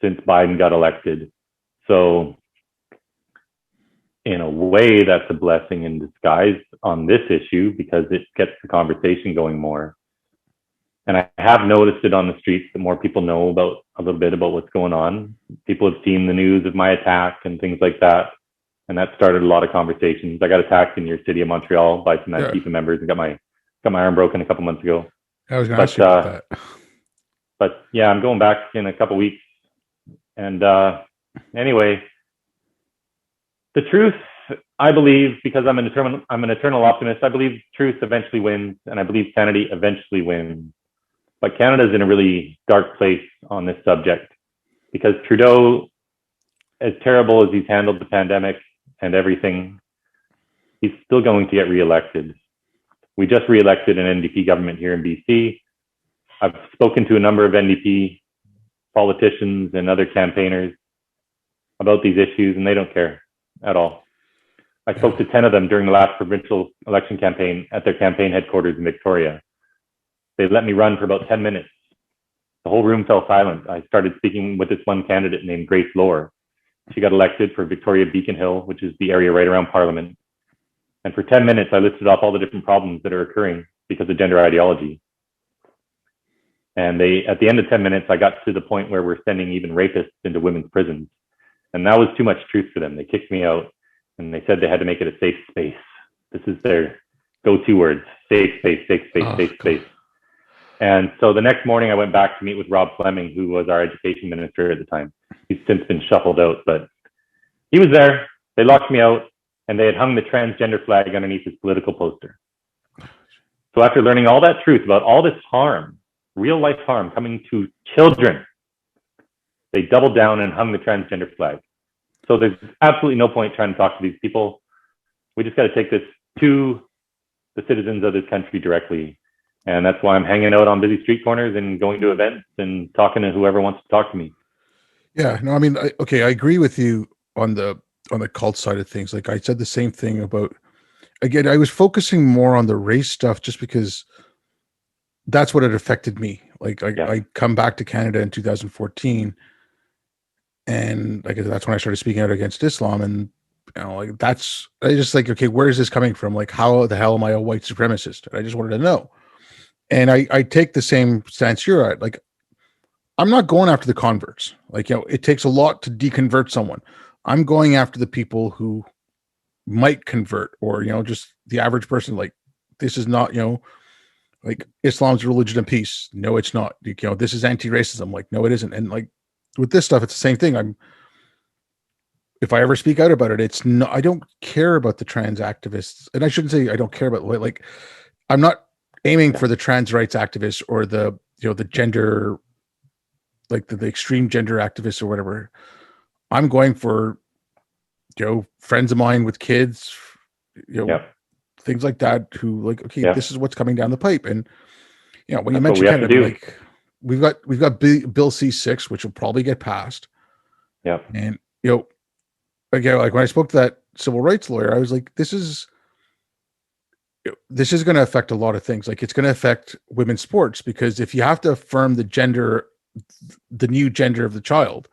since Biden got elected. So in a way, that's a blessing in disguise on this issue, because it gets the conversation going more. And I have noticed it on the streets that more people know about a little bit about what's going on. People have seen the news of my attack and things like that. And that started a lot of conversations. I got attacked in your city of Montreal by some Antifa members and got my arm broken a couple months ago. I was going to ask you about that. But yeah, I'm going back in a couple weeks. And anyway, the truth, I believe, because I'm an eternal optimist, I believe truth eventually wins, and I believe sanity eventually wins. But Canada's in a really dark place on this subject, because Trudeau, as terrible as he's handled the pandemic and everything, he's still going to get reelected. We just reelected an NDP government here in BC. I've spoken to a number of NDP politicians and other campaigners about these issues, and they don't care at all. I spoke to 10 of them during the last provincial election campaign at their campaign headquarters in Victoria. They let me run for about 10 minutes. The whole room fell silent. I started speaking with this one candidate named Grace Lohr. She got elected for Victoria Beacon Hill, which is the area right around Parliament. And for 10 minutes, I listed off all the different problems that are occurring because of gender ideology. And at the end of 10 minutes, I got to the point where we're sending even rapists into women's prisons. And that was too much truth for them. They kicked me out, and they said they had to make it a safe space. This is their go-to words: safe space, safe space, safe space. And so the next morning, I went back to meet with Rob Fleming, who was our education minister at the time. He's since been shuffled out, but he was there. They locked me out, and they had hung the transgender flag underneath his political poster. So after learning all that truth about all this harm, real life harm coming to children, they doubled down and hung the transgender flag. So there's absolutely no point trying to talk to these people. We just got to take this to the citizens of this country directly. And that's why I'm hanging out on busy street corners and going to events and talking to whoever wants to talk to me. Yeah, no, I mean, I agree with you on the cult side of things. Like I said the same thing about, again, I was focusing more on the race stuff just because that's what it affected me. Like I come back to Canada in 2014, and like that's when I started speaking out against Islam, and like that's, I just like, okay, where is this coming from? Like, how the hell am I a white supremacist? I just wanted to know. And I take the same stance you're at. Like, I'm not going after the converts. Like, it takes a lot to deconvert someone. I'm going after the people who might convert, or, just the average person. Like, this is not, like Islam's religion of peace. No, it's not. This is anti-racism. Like, no, it isn't. And like with this stuff, it's the same thing. If I ever speak out about it, it's not, I don't care about the trans activists. And I shouldn't say I don't care about, like, I'm not aiming for the trans rights activists or the, the gender, like the extreme gender activists or whatever. I'm going for, friends of mine with kids, things like that, who like, okay, this is what's coming down the pipe. And, when you mention Canada, like we've got Bill C-6, which will probably get passed. Yeah. And, again, like when I spoke to that civil rights lawyer, I was like, this is going to affect a lot of things. Like, it's going to affect women's sports, because if you have to affirm the new gender of the child,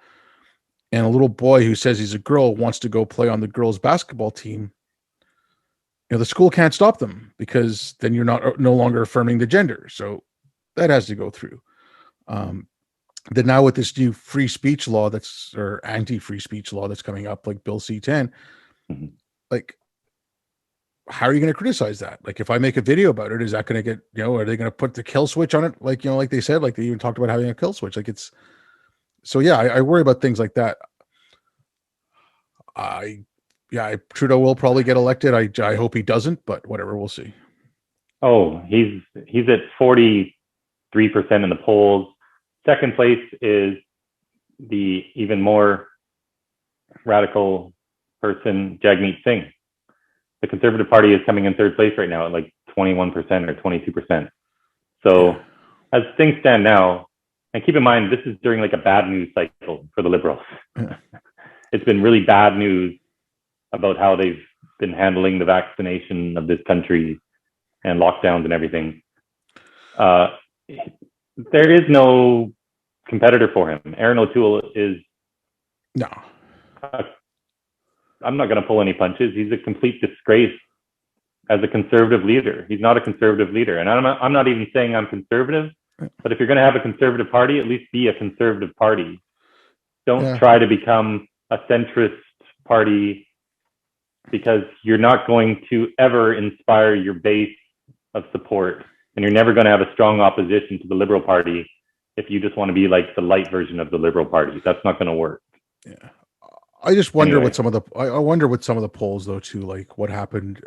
and a little boy who says he's a girl wants to go play on the girls' basketball team, the school can't stop them, because then you're no longer affirming the gender. So that has to go through. Then now with this new free speech law or anti-free speech law that's coming up, like Bill C-10, like, how are you going to criticize that? Like, if I make a video about it, is that going to get, are they going to put the kill switch on it? Like, like they said, like they even talked about having a kill switch. Like, it's, so yeah, I worry about things like that. Trudeau will probably get elected. I hope he doesn't, but whatever, we'll see. Oh, he's at 43% in the polls. Second place is the even more radical person, Jagmeet Singh. The Conservative Party is coming in third place right now at like 21% or 22%. So as things stand now, And keep in mind, this is during like a bad news cycle for the Liberals. Yeah. It's been really bad news about how they've been handling the vaccination of this country and lockdowns and everything. There is no competitor for him. Aaron O'Toole is No. I'm not going to pull any punches. He's a complete disgrace as a conservative leader. He's not a conservative leader. And I'm not even saying I'm conservative, but if you're going to have a conservative party, at least be a conservative party. Don't try to become a centrist party, because you're not going to ever inspire your base of support. And you're never going to have a strong opposition to the Liberal Party if you just want to be like the light version of the Liberal Party. That's not going to work. Yeah. I just wonder what some of the I wonder what some of the polls though too, like what happened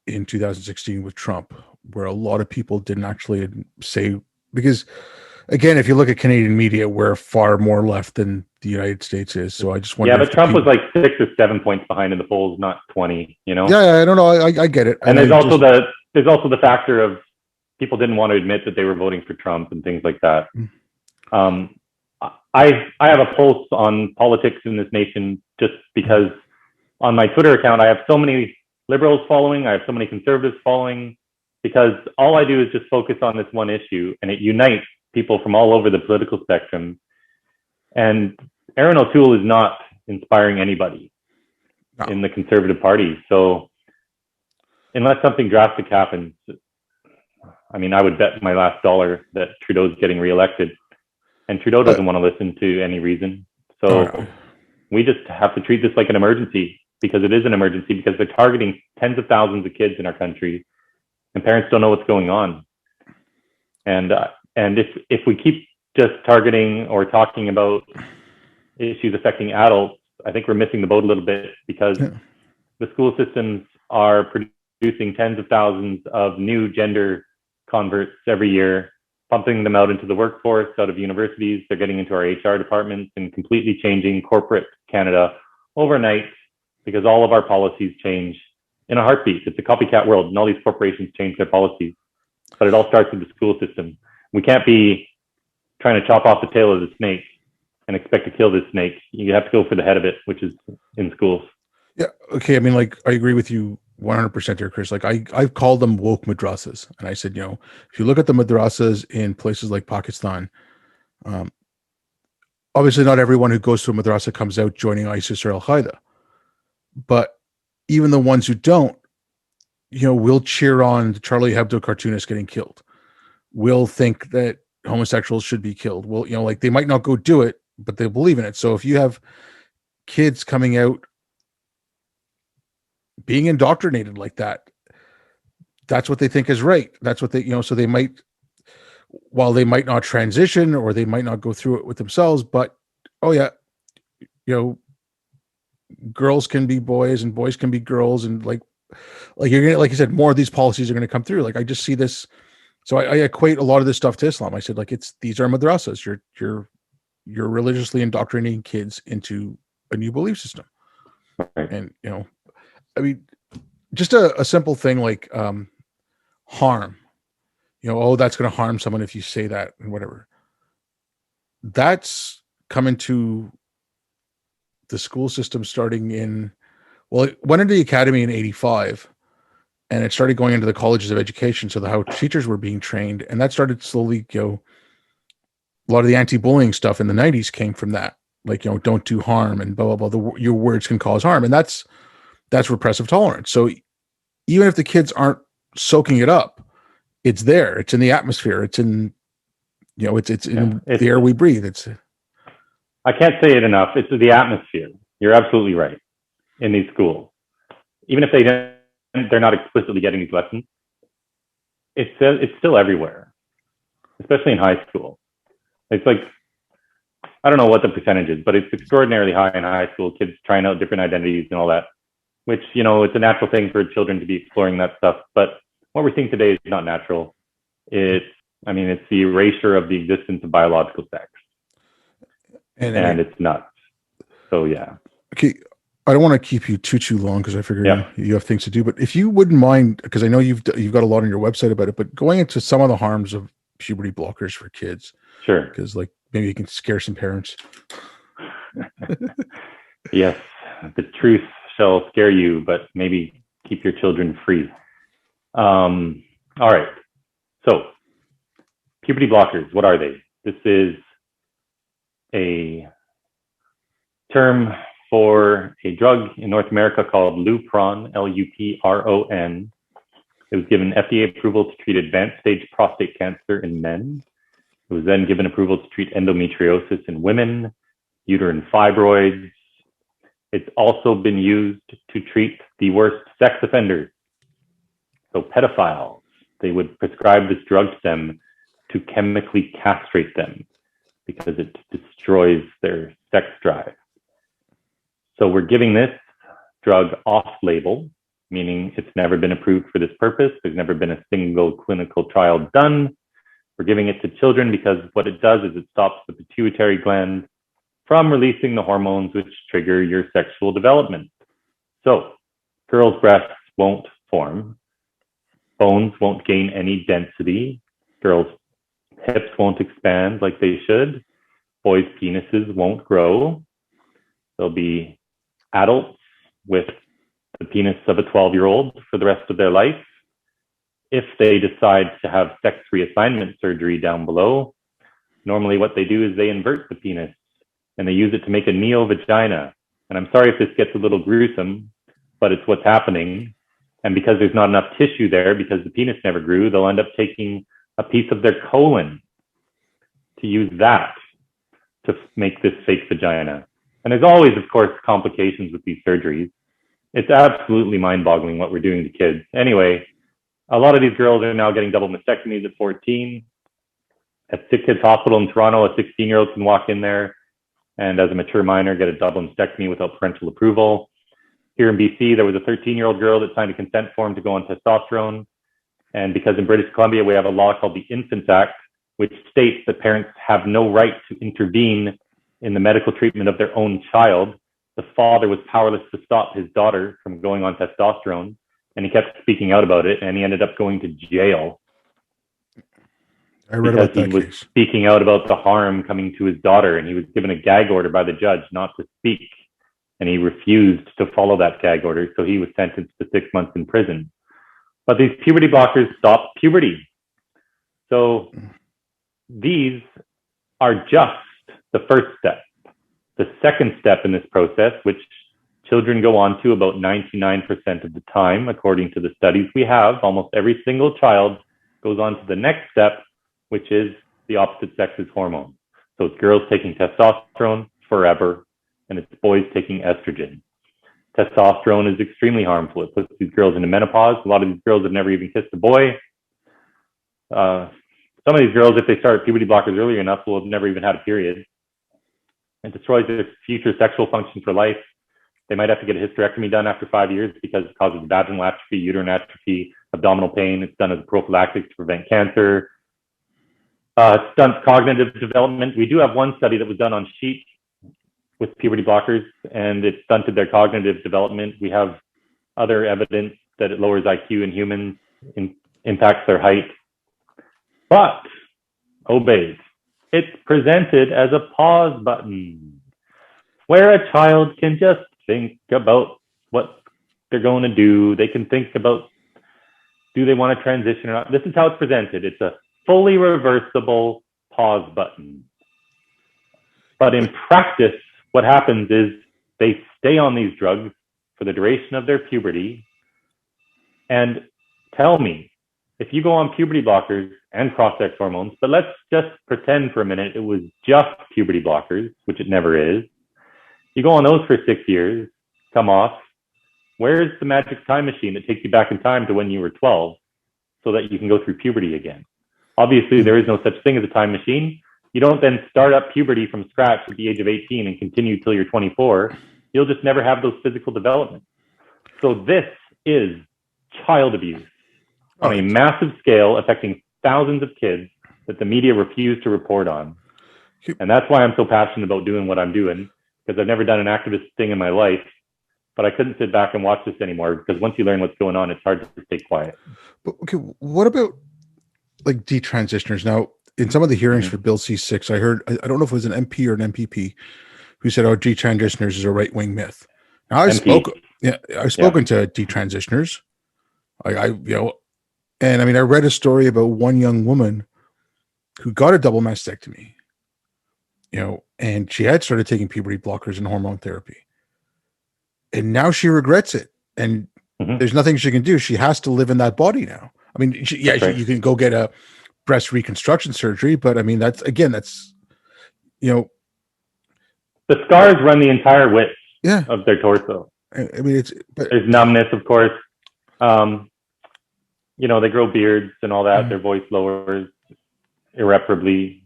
in 2016 with Trump, where a lot of people didn't actually say, because again, if you look at Canadian media, we're far more left than the United States is. So I just wonder. Yeah, but Trump was like 6 or 7 points behind in the polls, not 20. You know. Yeah, I don't know. I get it. And there's also the factor of people didn't want to admit that they were voting for Trump and things like that. I have a pulse on politics in this nation just because on my Twitter account I have so many Liberals following, I have so many conservatives following, because all I do is just focus on this one issue, and it unites people from all over the political spectrum. And Aaron O'Toole is not inspiring anybody in the Conservative Party. So unless something drastic happens, I mean, I would bet my last dollar that Trudeau's getting reelected. And Trudeau doesn't want to listen to any reason. So we just have to treat this like an emergency, because it is an emergency, because they're targeting tens of thousands of kids in our country, and parents don't know what's going on. And if we keep just targeting or talking about issues affecting adults, I think we're missing the boat a little bit, because the school systems are producing tens of thousands of new gender converts every year, pumping them out into the workforce, out of universities. They're getting into our HR departments and completely changing corporate Canada overnight, because all of our policies change in a heartbeat. It's a copycat world, and all these corporations change their policies. But it all starts with the school system. We can't be trying to chop off the tail of the snake and expect to kill this snake. You have to go for the head of it, which is in schools. Yeah. Okay. I mean, like, I agree with you 100% there, Chris. Like I've called them woke madrasas, and I said, if you look at the madrasas in places like Pakistan, obviously not everyone who goes to a madrasa comes out joining ISIS or Al Qaeda, but even the ones who don't, will cheer on the Charlie Hebdo cartoonist getting killed. Will think that homosexuals should be killed. Well, like, they might not go do it, but they believe in it. So if you have kids coming out being indoctrinated like that, that's what they think is right. That's what they, so they might, while they might not transition or they might not go through it with themselves, but girls can be boys and boys can be girls, and like you're gonna, like you said, more of these policies are going to come through. Like, I just see this. So I equate a lot of this stuff to Islam. I said, like, these are madrasas. You're religiously indoctrinating kids into a new belief system. Right. And I mean, just a simple thing like harm. That's going to harm someone if you say that and whatever. That's coming to the school system starting it went into the academy in 85, and it started going into the colleges of education. So how teachers were being trained, and that started slowly, a lot of the anti-bullying stuff in the 90s came from that. Like, don't do harm and blah, blah, blah. Your words can cause harm. And that's repressive tolerance. So even if the kids aren't soaking it up, it's there. It's in the atmosphere. It's in, it's in the air we breathe. I can't say it enough. It's the atmosphere. You're absolutely right. In these schools, even if they're not explicitly getting these lessons, it's still everywhere, especially in high school. It's like, I don't know what the percentage is, but it's extraordinarily high in high school. Kids trying out different identities and all that, which, it's a natural thing for children to be exploring that stuff. But what we're seeing today is not natural. It's the erasure of the existence of biological sex. And it's nuts. So, yeah. Okay. I don't want to keep you too long, because I figure you have things to do. But if you wouldn't mind, because I know you've got a lot on your website about it, but going into some of the harms of puberty blockers for kids. Sure. Because like maybe you can scare some parents. Yes, the truth shall scare you, but maybe keep your children free. All right. So, puberty blockers, what are they? This is a term for a drug in North America called Lupron, Lupron. It was given FDA approval to treat advanced stage prostate cancer in men. It was then given approval to treat endometriosis in women, uterine fibroids. It's also been used to treat the worst sex offenders. So pedophiles, they would prescribe this drug to them to chemically castrate them because it destroys their sex drive. So we're giving this drug off-label, meaning it's never been approved for this purpose. There's never been a single clinical trial done. We're giving it to children because what it does is it stops the pituitary gland from releasing the hormones which trigger your sexual development. So girls' breasts won't form. Bones won't gain any density. Girls' hips won't expand like they should. Boys' penises won't grow. They'll be adults with the penis of a 12-year-old for the rest of their life. If they decide to have sex reassignment surgery down below, normally what they do is they invert the penis and they use it to make a neo-vagina. And I'm sorry if this gets a little gruesome, but it's what's happening. And because there's not enough tissue there, because the penis never grew, they'll end up taking a piece of their colon to use that to make this fake vagina. And there's always, of course, complications with these surgeries. It's absolutely mind-boggling what we're doing to kids. Anyway, a lot of these girls are now getting double mastectomies at 14. At Sick Kids Hospital in Toronto, a 16-year-old can walk in there and as a mature minor get a double mastectomy without parental approval. Here in BC, there was a 13-year-old girl that signed a consent form to go on testosterone. And because in British Columbia, we have a law called the Infants Act, which states that parents have no right to intervene in the medical treatment of their own child. The father was powerless to stop his daughter from going on testosterone, and he kept speaking out about it, and he ended up going to jail. I read about that because he was case. speaking out about the harm coming to his daughter, and he was given a gag order by the judge not to speak, and he refused to follow that gag order, so he was sentenced to 6 months in prison. But these puberty blockers stop puberty. So these are just the first step. The second step in this process, which children go on to about 99% of the time, according to the studies we have, almost every single child goes on to the next step, which is the opposite sex's hormone. So it's girls taking testosterone forever, and it's boys taking estrogen. Testosterone is extremely harmful. It puts these girls into menopause. A lot of these girls have never even kissed a boy. Some of these girls, if they start puberty blockers early enough, will have never even had a period. It destroys their future sexual function for life. They might have to get a hysterectomy done after 5 years because it causes vaginal atrophy, uterine atrophy, abdominal pain. It's done as a prophylactic to prevent cancer. It stunts cognitive development. We do have one study that was done on sheep with puberty blockers, and it stunted their cognitive development. We have other evidence that it lowers IQ in humans, impacts their height. But, obeyed. It's presented as a pause button, where a child can just think about what they're going to do. They can think about, do they want to transition or not? This is how it's presented. It's a fully reversible pause button. But in practice, what happens is they stay on these drugs for the duration of their puberty. And tell me, if you go on puberty blockers and cross-sex hormones, but let's just pretend for a minute it was just puberty blockers, which it never is. You go on those for 6 years, come off. Where's the magic time machine that takes you back in time to when you were 12 so that you can go through puberty again? Obviously, there is no such thing as a time machine. You don't then start up puberty from scratch at the age of 18 and continue till you're 24. You'll just never have those physical developments. So this is child abuse on a massive scale, affecting thousands of kids that the media refuse to report on. And that's why I'm so passionate about doing what I'm doing, because I've never done an activist thing in my life, but I couldn't sit back and watch this anymore, because once you learn what's going on, it's hard to stay quiet. But okay, what about like detransitioners. Now, in some of the hearings Mhm. for Bill C6, I heard, I don't know if it was an MP or an MPP who said, "Oh, detransitioners is a right-wing myth." Now, MP. I've Yeah. spoken to detransitioners. And I mean, I read a story about one young woman who got a double mastectomy, and she had started taking puberty blockers and hormone therapy, and now she regrets it. And Hmm. there's nothing she can do. She has to live in that body now. I mean, That's right. you can go get a breast reconstruction surgery, but I mean, that's you know, The scars run the entire width yeah. of their torso. I mean, There's numbness, of course. Um, they grow beards and all that. mm, Their voice lowers irreparably.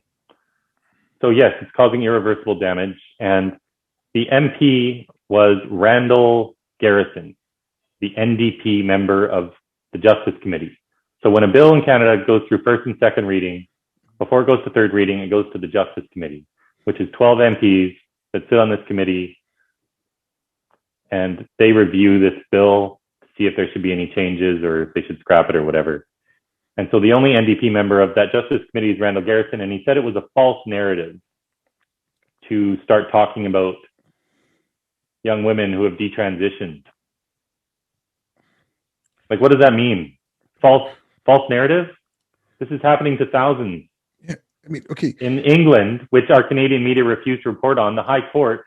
So yes, it's causing irreversible damage. And the MP was Randall Garrison, the NDP member of the Justice Committee. So when a bill in Canada goes through first and second reading, before it goes to third reading, it goes to the Justice Committee, which is 12 MPs that sit on this committee, and they review this bill to see if there should be any changes or if they should scrap it or whatever. And so the only NDP member of that Justice Committee is Randall Garrison, and he said it was a false narrative to start talking about young women who have detransitioned. Like, what does that mean? False narrative? This is happening to thousands. yeah. I mean, okay. In England, which our Canadian media refused to report on, the High Court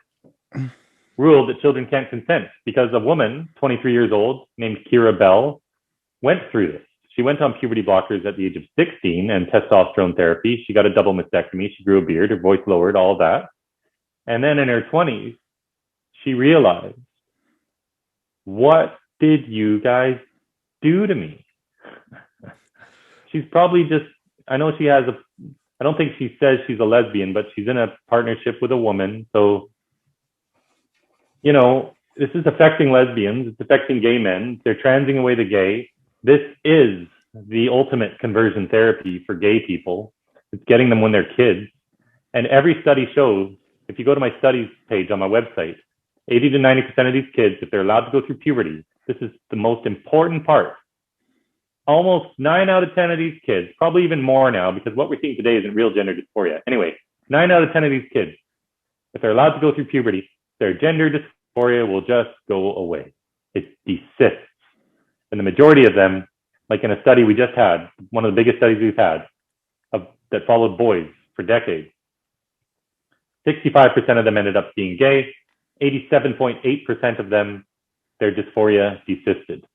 ruled that children can't consent because a woman, 23 years old, named Kira Bell, went through this. She went on puberty blockers at the age of 16 and testosterone therapy. She got a double mastectomy. She grew a beard. Her voice lowered, all of that. And then in her 20s, she realized, what did you guys do to me? She's probably just, I know she has I don't think she says she's a lesbian, but she's in a partnership with a woman. So, this is affecting lesbians. It's affecting gay men. They're transing away the gay. This is the ultimate conversion therapy for gay people. It's getting them when they're kids. And every study shows, if you go to my studies page on my website, 80 to 90% of these kids, if they're allowed to go through puberty, this is the most important part. Almost 9 out of 10 of these kids, probably even more now, because what we're seeing today isn't real gender dysphoria. Anyway, 9 out of 10 of these kids, if they're allowed to go through puberty, their gender dysphoria will just go away. It desists. And the majority of them, like in a study we just had, one of the biggest studies we've had that followed boys for decades, 65% of them ended up being gay. 87.8% of them, their dysphoria desisted.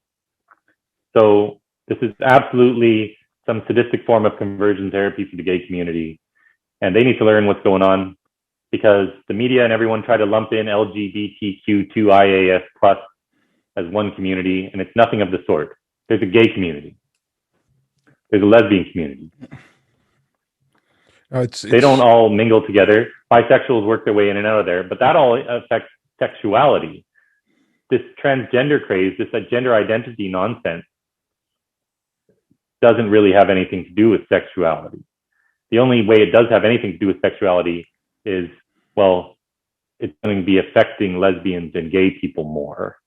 So this is absolutely some sadistic form of conversion therapy for the gay community. And they need to learn what's going on, because the media and everyone try to lump in LGBTQ2IAS plus as one community, and it's nothing of the sort. There's a gay community. There's a lesbian community. They don't all mingle together. Bisexuals work their way in and out of there, but that all affects sexuality. This transgender craze, this gender identity nonsense, doesn't really have anything to do with sexuality. The only way it does have anything to do with sexuality is, well, it's going to be affecting lesbians and gay people more,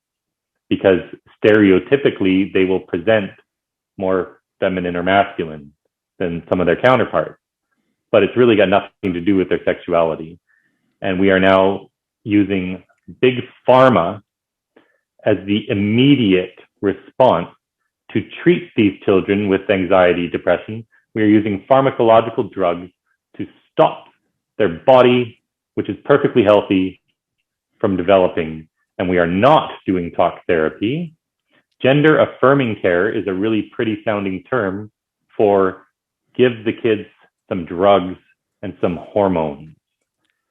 because stereotypically they will present more feminine or masculine than some of their counterparts. But it's really got nothing to do with their sexuality. And we are now using big pharma as the immediate response to treat these children with anxiety, depression. We are using pharmacological drugs to stop their body, which is perfectly healthy, from developing. And we are not doing talk therapy. Gender affirming care is a really pretty sounding term for give the kids some drugs and some hormones.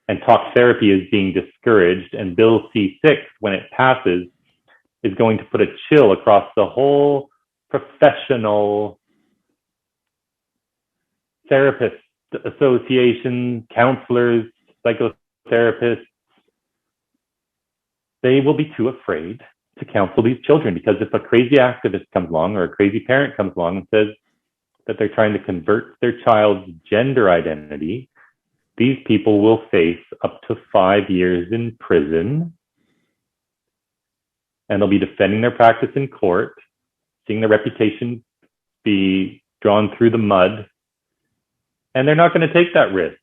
And talk therapy is being discouraged. And Bill C6, when it passes, is going to put a chill across the whole professional therapist association, counselors, psychotherapists. They will be too afraid to counsel these children, because if a crazy activist comes along or a crazy parent comes along and says that they're trying to convert their child's gender identity, these people will face up to 5 years in prison, and they'll be defending their practice in court, seeing their reputation be drawn through the mud, and they're not going to take that risk.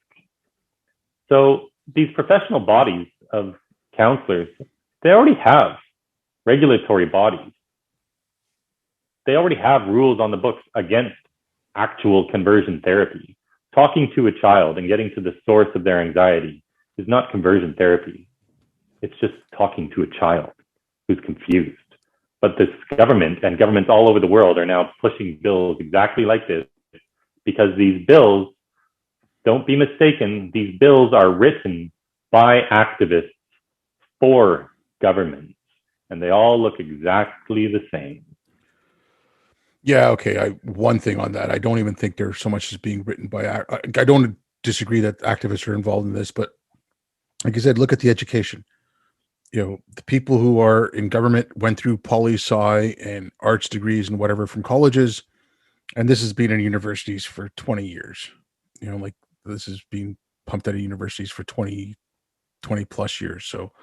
So these professional bodies of counselors, they already have regulatory bodies. They already have rules on the books against actual conversion therapy. Talking to a child and getting to the source of their anxiety is not conversion therapy. It's just talking to a child who's confused. But this government and governments all over the world are now pushing bills exactly like this, because these bills, don't be mistaken, these bills are written by activists for governments, and they all look exactly the same. Yeah, okay. One thing on that, I don't even think there's so much as being written by. I don't disagree that activists are involved in this, but like I said, look at the education. The people who are in government went through poli-sci and arts degrees and whatever from colleges, and this has been in universities for 20 years. Like this is being pumped out of universities for 20 plus years. So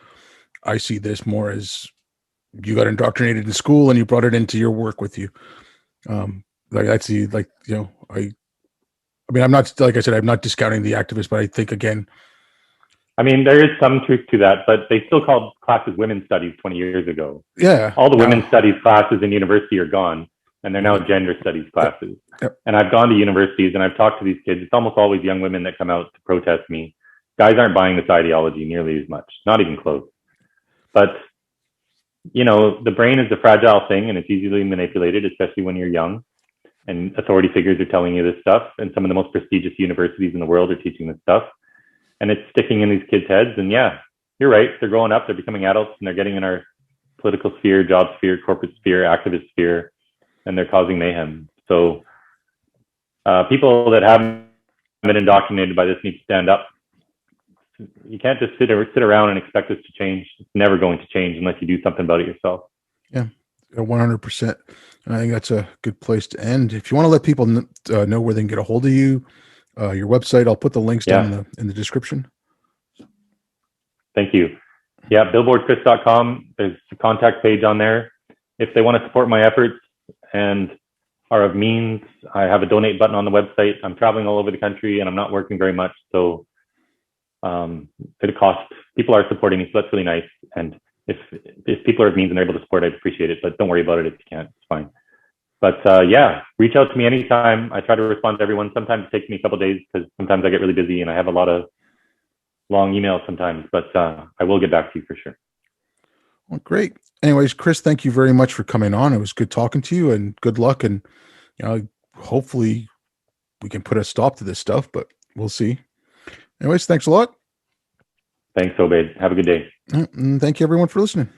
I see this more as you got indoctrinated in school and you brought it into your work with you. Like I see, I mean, I'm not, like I said, I'm not discounting the activists, but I think again, I mean, there is some truth to that, but they still called classes women's studies 20 years ago. Yeah. All the women's studies classes in university are gone, and they're now gender studies classes. Yep. And I've gone to universities and I've talked to these kids. It's almost always young women that come out to protest me. Guys aren't buying this ideology nearly as much, not even close. But, the brain is a fragile thing and it's easily manipulated, especially when you're young. And authority figures are telling you this stuff. And some of the most prestigious universities in the world are teaching this stuff. And it's sticking in these kids' heads. And yeah, you're right. They're growing up, they're becoming adults, and they're getting in our political sphere, job sphere, corporate sphere, activist sphere, and they're causing mayhem. So people that haven't been indoctrinated by this need to stand up. You can't just sit around and expect this to change. It's never going to change unless you do something about it yourself. Yeah, 100%. And I think that's a good place to end. If you want to let people know where they can get a hold of you, your website, I'll put the links down in the description. Thank you. Yeah, billboardchris.com. There's a contact page on there. If they want to support my efforts and are of means, I have a donate button on the website. I'm traveling all over the country and I'm not working very much. So it costs. People are supporting me, so that's really nice. And if people are of means and they're able to support, I'd appreciate it. But don't worry about it if you can't. It's fine. But yeah, reach out to me anytime. I try to respond to everyone. Sometimes it takes me a couple of days because sometimes I get really busy and I have a lot of long emails sometimes. But I will get back to you for sure. Well, great. Anyways, Chris, thank you very much for coming on. It was good talking to you, and good luck. And hopefully we can put a stop to this stuff, but we'll see. Anyways, thanks a lot. Thanks, Obed. Have a good day. And thank you, everyone, for listening.